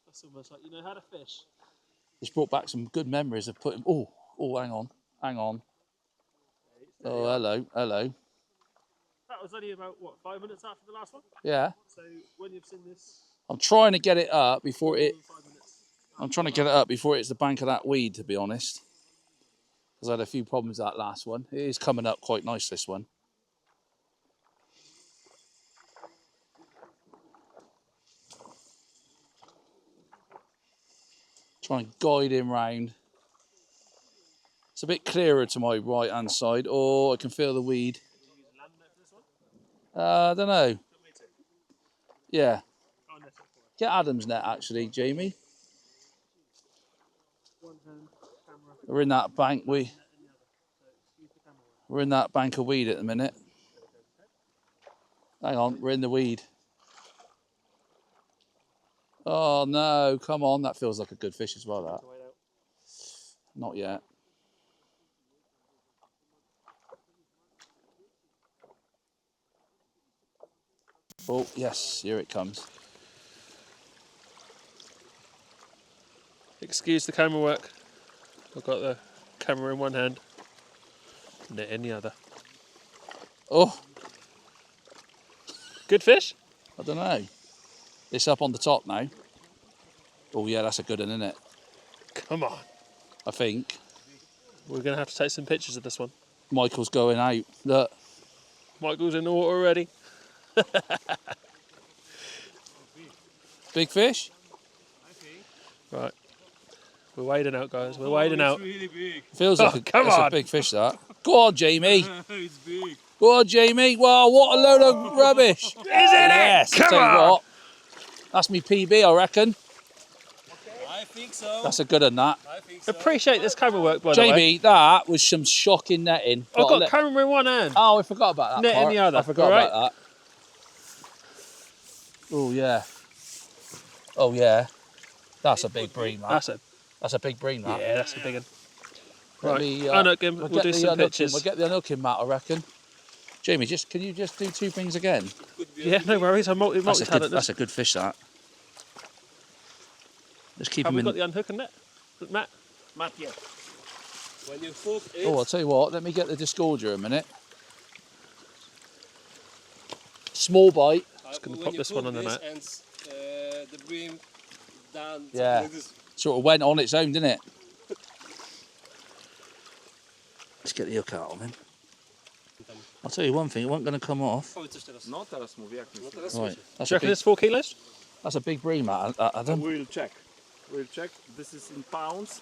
That's almost like you know how to fish. It's brought back some good memories of putting. Oh, hang on. Oh, hello. That was only about what 5 minutes after the last one. Yeah, So when you've seen this, I'm trying to get it up before it. 5 minutes. I'm trying to get it up before it's the bank of that weed, to be honest. Because I had a few problems with that last one. It is coming up quite nice, this one. Try and guide him round. It's a bit clearer to my right hand side. Oh, I can feel the weed. I don't know. Yeah. Get Adam's net actually, Jamie. We're in that bank. We're in that bank of weed at the minute. Hang on, we're in the weed. Oh no, come on, that feels like a good fish as well, that. Not yet. Oh, yes, here it comes. Excuse the camera work. I've got the camera in one hand, net in the other. Oh, Good fish? I don't know. It's up on the top now. Oh yeah, that's a good one, isn't it? Come on. I think. We're going to have to take some pictures of this one. Michael's going out. Look, Michael's in the water already. Big fish? Right. We're wading out, guys. We're wading out. Really big. Feels like come that's on. a big fish, that. Go on, Jamie. It's big. Go on, Jamie. Wow, what a load of rubbish. Isn't yes, it? I'll Come tell you on. what. That's me PB, I reckon. I think so. That's a good one, that. I think so. Appreciate this camera work, by the way. Jamie, that was some shocking netting. I've got Let- camera in one hand. Oh, I forgot about that Net in part. the other, I forgot alright? about that. Oh, yeah. Oh, yeah. That's a big bream, that. That's a big bream, that. Yeah, that's a big one. Let Right, me, unhook him. We'll get do the some unhooking- pictures. We'll get the unhooking mat, I reckon. Jamie, can you just do two things again? Yeah, no worries. I'm multi-talented. That's a good fish, that. Let's keep Have him we in. got the unhooking net? Matt? Not yet. When you hook it, Oh, I'll tell you what, let me get the disgorger a minute. Small bite. Just gonna when pop you this one hook on the this net. And the bream down. Yeah. Like this. Sort of went on its own, didn't it? Let's get the hook out of him. I'll tell you one thing, it wasn't going to come off. Powiedz coś teraz. No, teraz mówię, jak myślisz. Teraz Right, słyszę. that's Do you a reckon big, it's 4 kilos? that's a big bream, Adam. We'll check. We'll check. This is in pounds.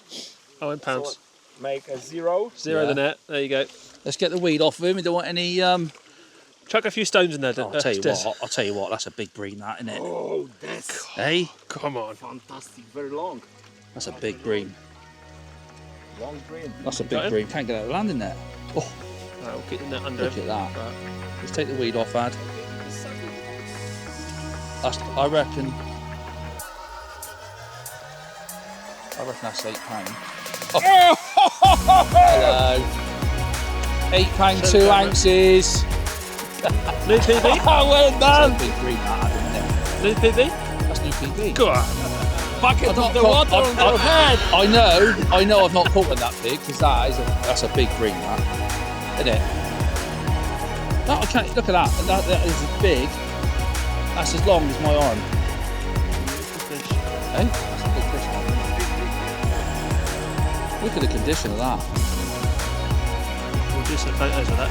Oh, in pounds. So make a 0. Zero Yeah. the net. There you go. Let's get the weed off of him. We don't want any. Chuck a few stones in there. I'll tell you what. I'll tell you what. That's a big bream, that, isn't it? Oh, that's Hey, Come on. fantastic. Very long. that's a big bream. Long bream. That's a Got big him? bream. Can't get out of the landing net. Oh, Right, we'll keep the net under look him. at that. Right. Let's take the weed off, Ad. I reckon that's £8. Oh. Hello. £8, 2 ounces. New PB? Well done. That's a big bream, that, isn't it? New PB? That's new PB. Go on. Bucket I've of not the caught- water on their head. I know I've not caught one that big, because that's a big bream, that, isn't it? No, I can't, look at that. That is big. That's as long as my arm. Eh? That's a big fish, man. Look at the condition of that. We'll do some photos of that.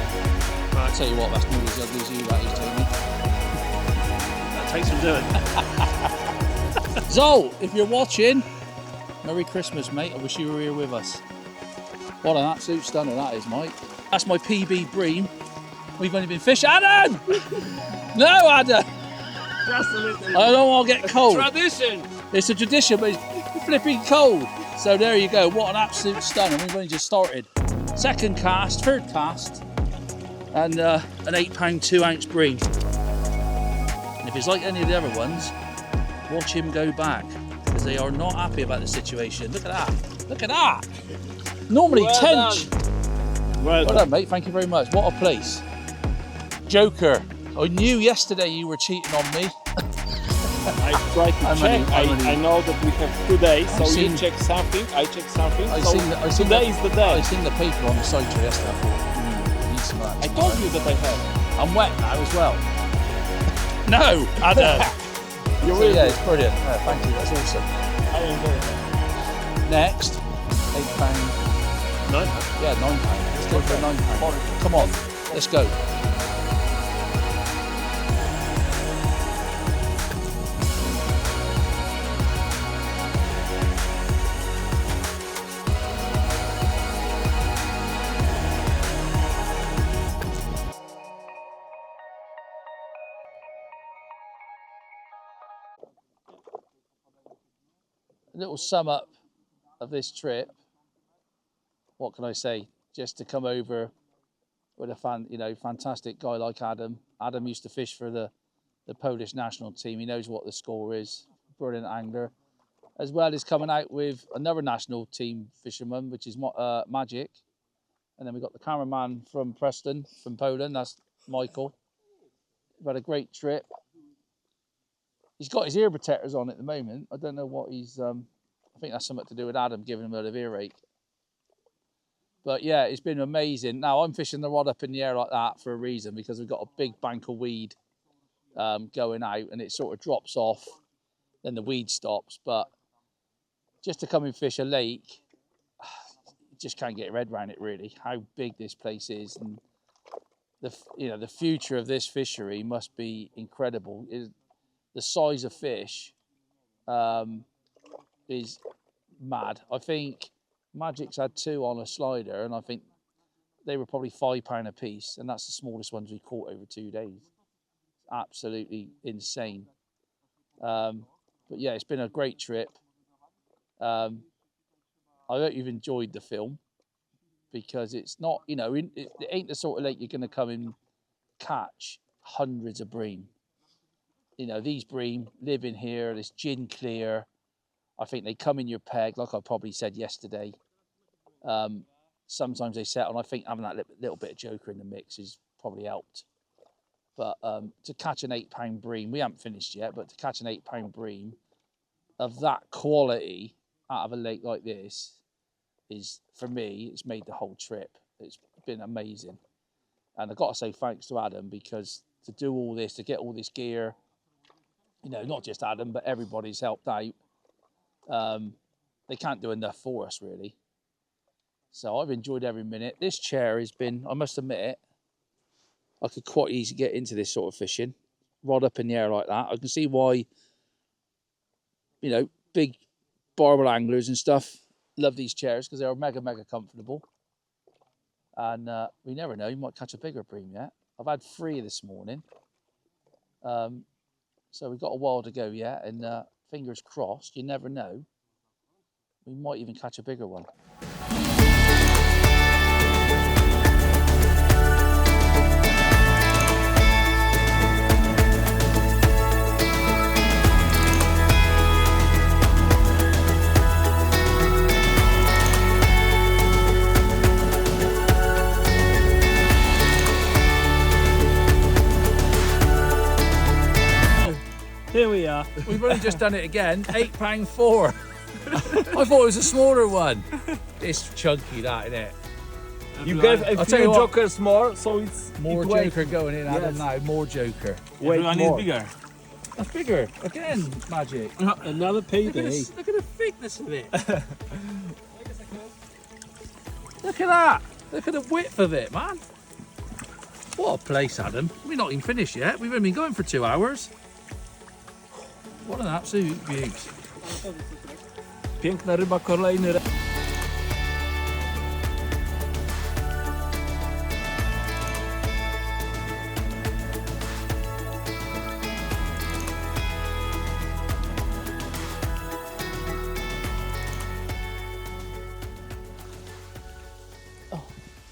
I'll tell you what, that's nearly as ugly as you, that is, Jamie. That takes some doing. Zol, if you're watching, Merry Christmas, mate. I wish you were here with us. What an absolute stunner that is, mate. That's my PB bream. We've only been fishing. Adam! No, Adam! Just a little. I don't want to get cold. Tradition. It's a tradition, but it's flipping cold. So there you go. What an absolute stunner. We've only just started. Second cast, third cast, and an £8, 2 ounce bream. And if it's like any of the other ones, watch him go back, because they are not happy about the situation. Look at that. Look at that. Normally Well tench. Well Well done, mate. Thank you very much. What a place. Joker. I knew yesterday you were cheating on me. I try to How check. many- I know that we have 2 days, so I've seen- you check something, I check something. I so seen the- today is the day. I seen the paper on the side tray yesterday. I thought, need some of that I told you that I have. I'm wet now as well. No, Adam. You So, will. yeah, it's brilliant. Yeah, thank you. That's awesome. I enjoy it. Next, £8. No? Yeah, £9. Let's go for £9. Come on, let's go. A little sum up of this trip. What can I say? Just to come over with a fantastic guy like Adam. Adam used to fish for the Polish national team. He knows what the score is. Brilliant angler. As well as coming out with another national team fisherman, which is Magic. And then we've got the cameraman from Preston, from Poland. That's Michael. We've had a great trip. He's got his ear protectors on at the moment. I don't know what he's... I think that's something to do with Adam giving him a bit of earache. But yeah, it's been amazing. Now, I'm fishing the rod up in the air like that for a reason, because we've got a big bank of weed going out, and it sort of drops off, then the weed stops. But just to come and fish a lake, you just can't get your head around it, really, how big this place is. And the future of this fishery must be incredible. The size of fish is mad. I think Magic's had 2 on a slider, and I think they were probably £5 a piece, and that's the smallest ones we caught over 2 days. Absolutely insane. But yeah, it's been a great trip. I hope you've enjoyed the film, because it's not, it ain't the sort of lake you're going to come and catch hundreds of bream. These bream live in here. This gin clear. I think they come in your peg, like I probably said yesterday. Sometimes they settle, and I think having that little bit of joker in the mix has probably helped. But to catch an £8 bream, we haven't finished yet, but to catch an £8 bream of that quality out of a lake like this is, for me, it's made the whole trip. It's been amazing. And I've got to say thanks to Adam, because to do all this, to get all this gear, not just Adam, but everybody's helped out. They can't do enough for us, really. So I've enjoyed every minute. This chair has been, I must admit, I could quite easily get into this sort of fishing. Rod up in the air like that. I can see why, big barbel anglers and stuff love these chairs, because they're mega, mega comfortable. And we never know, you might catch a bigger bream yet. I've had 3 this morning. So we've got a while to go yet, and fingers crossed, you never know. We might even catch a bigger one. Here we are. We've only just done it again. £8.4. I thought it was a smaller one. It's chunky, that, isn't it? You gave a I'll tell few you what. jokers more, so it's More it weighs- joker going in, Adam. Yes. Now, more joker. weight more. bigger. That's bigger. Again, Magic. Another PB. Look at the thickness of it. Look at that. Look at the width of it, man. What a place, Adam. We're not even finished yet. We've only been going for 2 hours. What an absolute beaut. Piękna ryba, kolejny.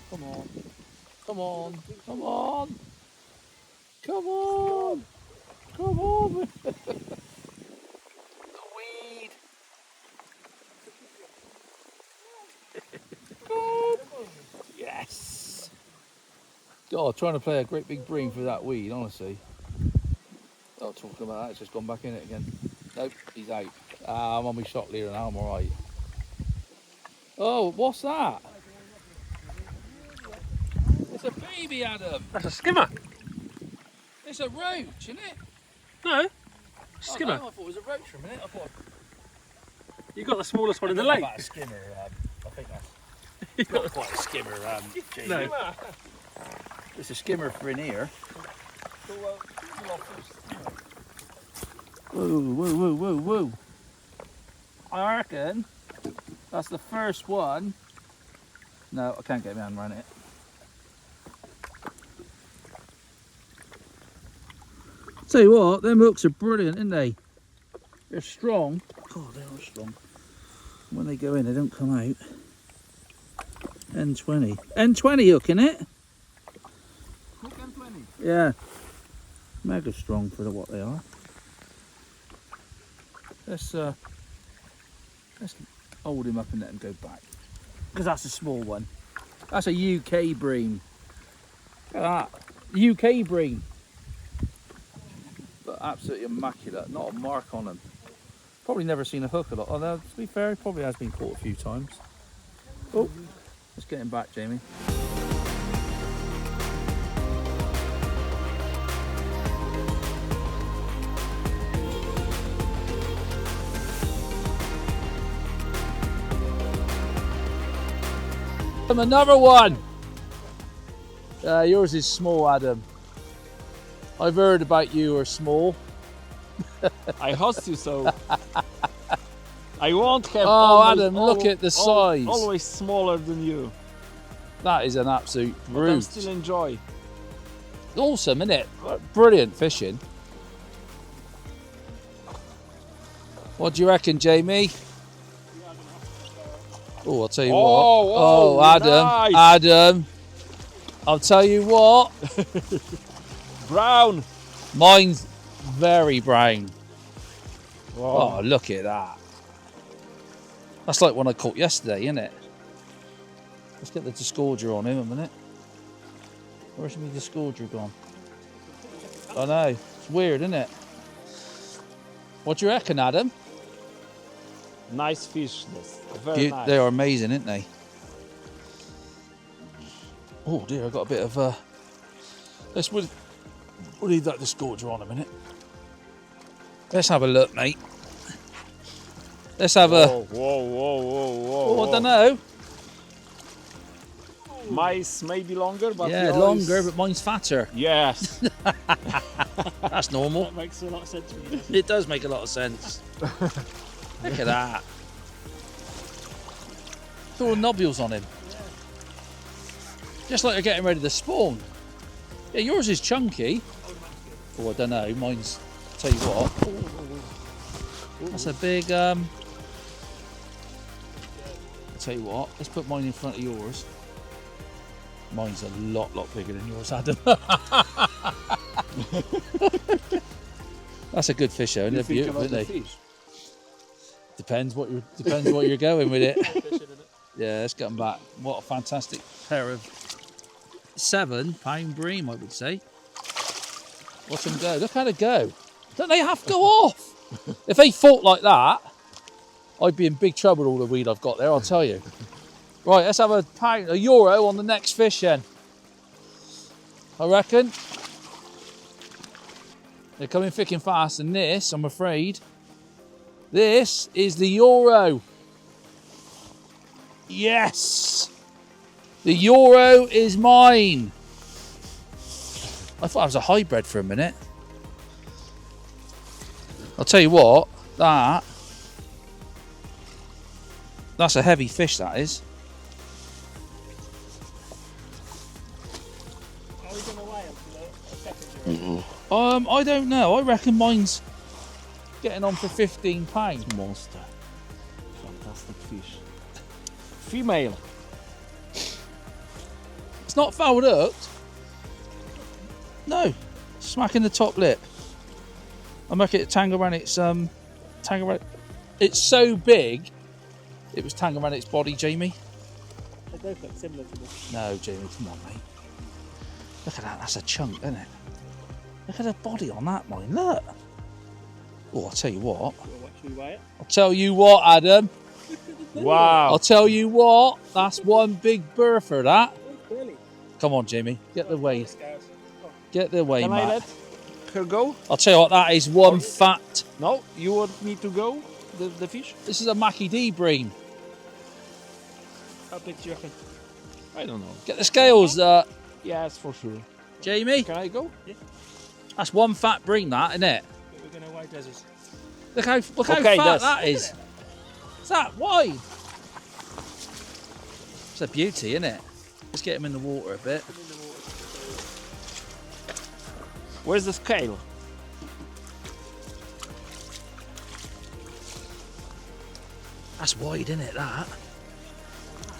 Come on. Come on. Come on. Come on. Come on. Weed. Yes. God, trying to play a great big bream for that weed, honestly. Not talking about that, it's just gone back in it again. Nope, he's out. I'm on my shot leader now, I'm alright. Oh, what's that? It's a baby, Adam. That's a skimmer. It's a roach, isn't it? No, Oh, skimmer. no, I thought it was a roach for a minute. I thought You got the smallest one in the Not lake. about a skimmer. I think that's not quite a skimmer. Jamie. No. It's a skimmer for in here. Whoa, whoa, whoa, whoa, whoa. I reckon that's the first one. No, I can't get my hand around it. Tell you what, them hooks are brilliant, aren't they? They're strong. God, they are strong. When they go in, they don't come out. N20. N20 hook, innit? Hook N20. Yeah. Mega strong for what they are. Let's hold him up and let him go back. Because that's a small one. That's a UK bream. Look at that. UK bream. But absolutely immaculate. Not a mark on them. Probably never seen a hook a lot. Although, to be fair, he probably has been caught a few times. Oh, let's get him back, Jamie. Another one. Yours is small, Adam. I've heard about you are small. I host you, so I won't have. Oh, Adam, look at the size. Always smaller than you. That is an absolute But I brute. still enjoy. Awesome, isn't it? Brilliant fishing. What do you reckon, Jamie? Oh, I'll tell you what. Oh, Adam, nice. Adam. I'll tell you what. Brown. Mine's very brown. Wow. Oh, look at that. That's like one I caught yesterday, isn't it? Let's get the disgorger on him a minute. Where's my disgorger gone? I know. It's weird, isn't it? What do you reckon, Adam? Nice fish. This. Very nice. They are amazing, aren't they? Oh dear, I got a bit of we'll leave that disgorger on a minute. Let's have a look, mate. Let's have a. Whoa. Oh, I don't know. Mice may be longer, but Yeah, yours- longer, but mine's fatter. Yes. That's normal. That makes a lot of sense for you. It does make a lot of sense. Look at that. Throw nobules on him. Just like they're getting ready to spawn. Yeah, yours is chunky. Oh, I don't know. Mine's. Tell you what. That's a big. I'll tell you what. Let's put mine in front of yours. Mine's a lot bigger than yours, Adam. That's a good fish, though. They're beautiful, aren't they? Depends what you're going with it. Yeah, let's get them back. What a fantastic pair of 7-pound bream, I would say. Watch them go. Look how they go. Don't they have to go off? If they fought like that, I'd be in big trouble with all the weed I've got there, I'll tell you. Right, let's have a euro on the next fish then. I reckon. They're coming thick and fast, and this, I'm afraid, this is the euro. Yes! The euro is mine. I thought I was a hybrid for a minute. I'll tell you what, that's a heavy fish, that is. Are we going to weigh him for I don't know. I reckon mine's getting on for £15. Monster. Fantastic fish. Female. It's not fouled hooked. No, smacking the top lip. I'm looking at Tangaranit's Tangaranit. It's so big. It was Tangaranit's body, Jamie. They both look similar to this. No, Jamie, come on, mate. Look at that. That's a chunk, isn't it? Look at the body on that, mine. Look. Oh, I'll tell you what. Should we weigh it? I'll tell you what, Adam. Wow. I'll tell you what. That's one big berther, that. Really? Come on, Jamie. Get the weigh. Scales. Get the weigh, Can I Matt. let her go? I'll tell you what. That is one fat. No, you want me to go? The fish? This is a Mackie D bream. How big do you reckon? I don't know. Get the scales, Yes, for sure. Jamie. Can I go? That's one fat bream, that, isn't it? But we're going to weigh Des's. Look how Okay, fat Des. that is. Is that wide? It's a beauty, isn't it? Let's get him in the water a bit. Where's the scale? That's wide, isn't it? That.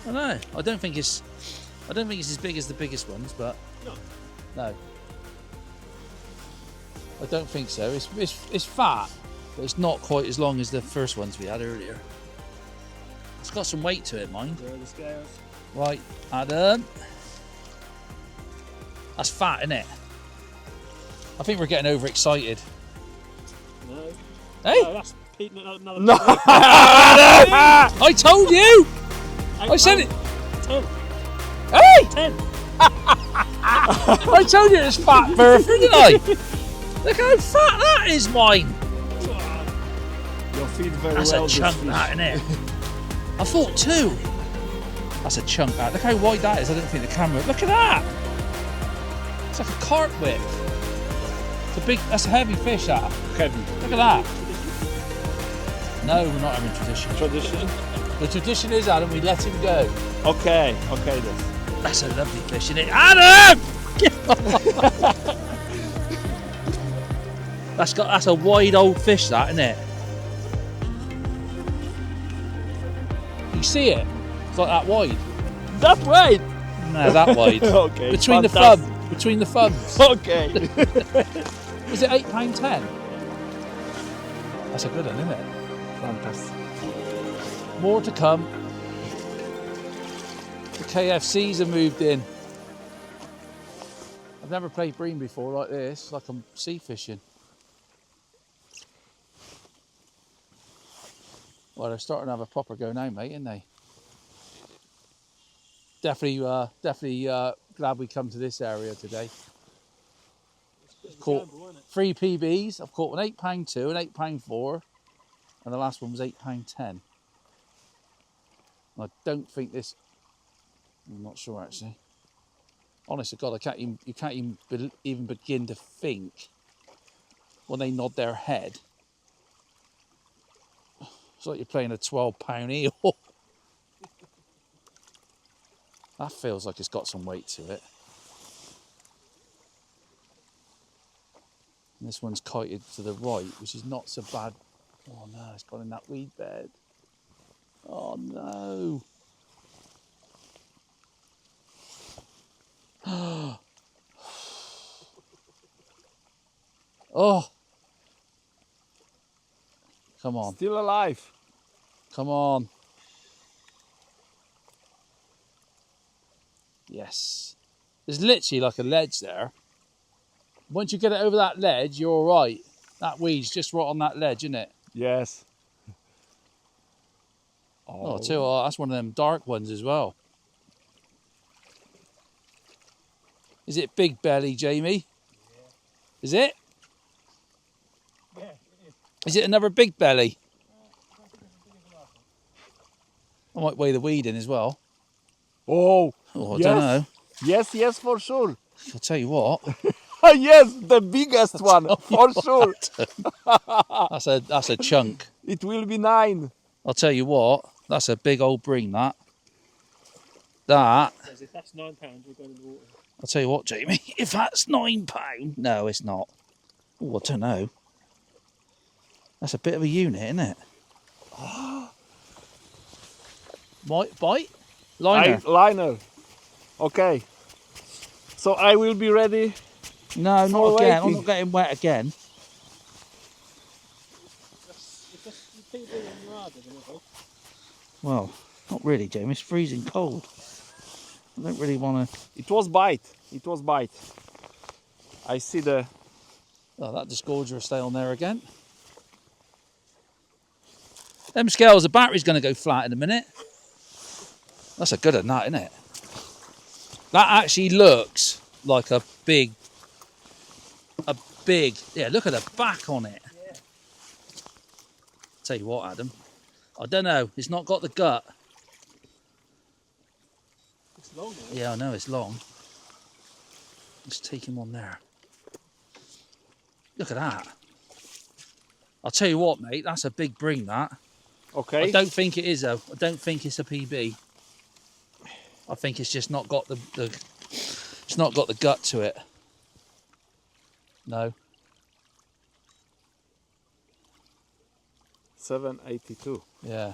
I know. I don't think it's as big as the biggest ones, but no. I don't think so. It's fat, but it's not quite as long as the first ones we had earlier. It's got some weight to it, mind. There are the scales. Right, Adam. That's fat, isn't it? I think we're getting overexcited. No. Hey, Oh, that's another. No. I told you. I said it. 10. Hey, 10. I told you it's fat bertha, didn't I? Look how fat that is, mine. You'll feed very That's well. a chunk, this fish. that, isn't it? I thought 2. That's a chunk, that. Look how wide that is. I don't think the camera. Look at that. It's like a carp whip. That's a heavy fish, that. Heavy. Look at that. No, we're not having tradition. Tradition? The tradition is, Adam, we let him go. Okay, okay then. That's a lovely fish, isn't it? Adam! That's a wide old fish, that, isn't it? You see it? It's like that wide. That way! No, that wide. Okay. Between fantastic. the thumb. Between the thumbs. Okay. Was it £8.10? That's a good one, isn't it? Fantastic. More to come. The KFCs have moved in. I've never played bream before like this, like I'm sea fishing. Well, they're starting to have a proper go now, mate, aren't they? Definitely glad we come to this area today. Caught 3 PBs. I've caught an £8.2, an £8.4, and the last one was £8.10. I don't think this. I'm not sure actually. Honest to God, you can't even begin to think when they nod their head. It's like you're playing a £12 eel. That feels like it's got some weight to it. And this one's kited to the right, which is not so bad. Oh no, it's got in that weed bed. Oh no. Oh. Come on. Still alive. Come on. Yes. There's literally like a ledge there. Once you get it over that ledge, you're all right. That weed's just right on that ledge, isn't it? Yes. Oh, too. Oh, that's one of them dark ones as well. Is it big belly, Jamie? Yeah. Is it? Yeah, it is. Is it another big belly? I might weigh the weed in as well. Oh, Oh, I yes. don't know. Yes, yes, for sure. I'll tell you what. Yes, the biggest one, for sure. That's a chunk. It will be 9. I'll tell you what. That's a big old bream. That. Says if that's £9, we're going in the water. I'll tell you what, Jamie. If that's £9, no, it's not. Oh, I don't know. That's a bit of a unit, isn't it? Bite? Liner? Liner. Okay. So I will be ready. No, not for again. I'm waiting. not getting wet again. Well, not really, Jamie. It's freezing cold. I don't really want to. It was bite. It was bite. I see the. Oh, that disgorger will stay on there again. Them scales, the battery's going to go flat in a minute. That's a good one, that, isn't it? That actually looks like a big. Yeah, look at the back on it. Yeah. Tell you what, Adam. I don't know. It's not got the gut. It's long, isn't it? Yeah, I know it's long. Let's take him on there. Look at that. I'll tell you what, mate. That's a big bream, that. Okay. I don't think it is, though. I don't think it's a PB. I think it's just not got the it's not got the gut to it. No. 782. Yeah.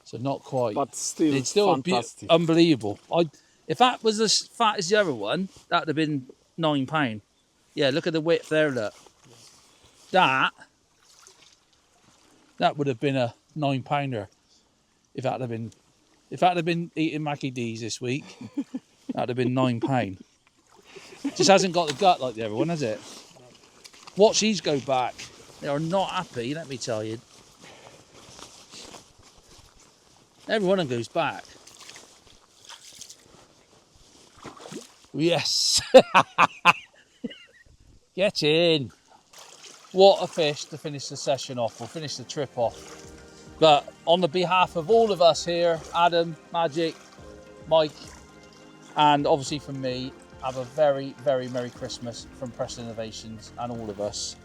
So not quite. But still, It's still fantastic. unbelievable. If that was as fat as the other one, that'd have been £9. Yeah, look at the width there, look. That would have been a £9 if that had been eating Mackie D's this week. That'd have been £9. Just hasn't got the gut like the other one, has it? Watch these go back. They are not happy, let me tell you. Every one of them goes back. Yes. Get in. What a fish to finish the session off, or finish the trip off. But on the behalf of all of us here, Adam, Magic, Mike, and obviously from me, have a very, very Merry Christmas from Preston Innovations and all of us.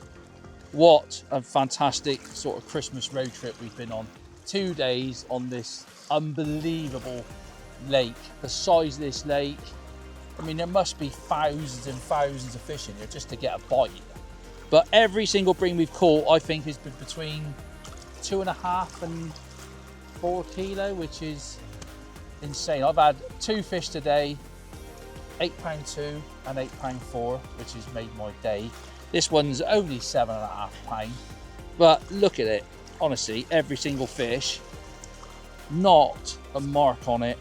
What a fantastic sort of Christmas road trip we've been on. 2 days on this unbelievable lake. The size of this lake, I mean, there must be thousands and thousands of fish in here just to get a bite. But every single bream we've caught, I think, has been between 2.5 and 4 kilo, which is insane. I've had 2 fish today, £8.2 and £8.4, which has made my day. This one's only £7.5, but look at it. Honestly, every single fish, not a mark on it.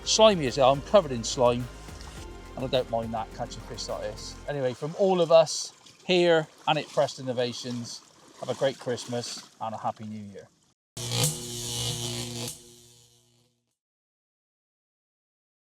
Slimy as hell, I'm covered in slime, and I don't mind that, catching fish like this. Anyway, from all of us here and at Preston Innovations, have a great Christmas and a Happy New Year.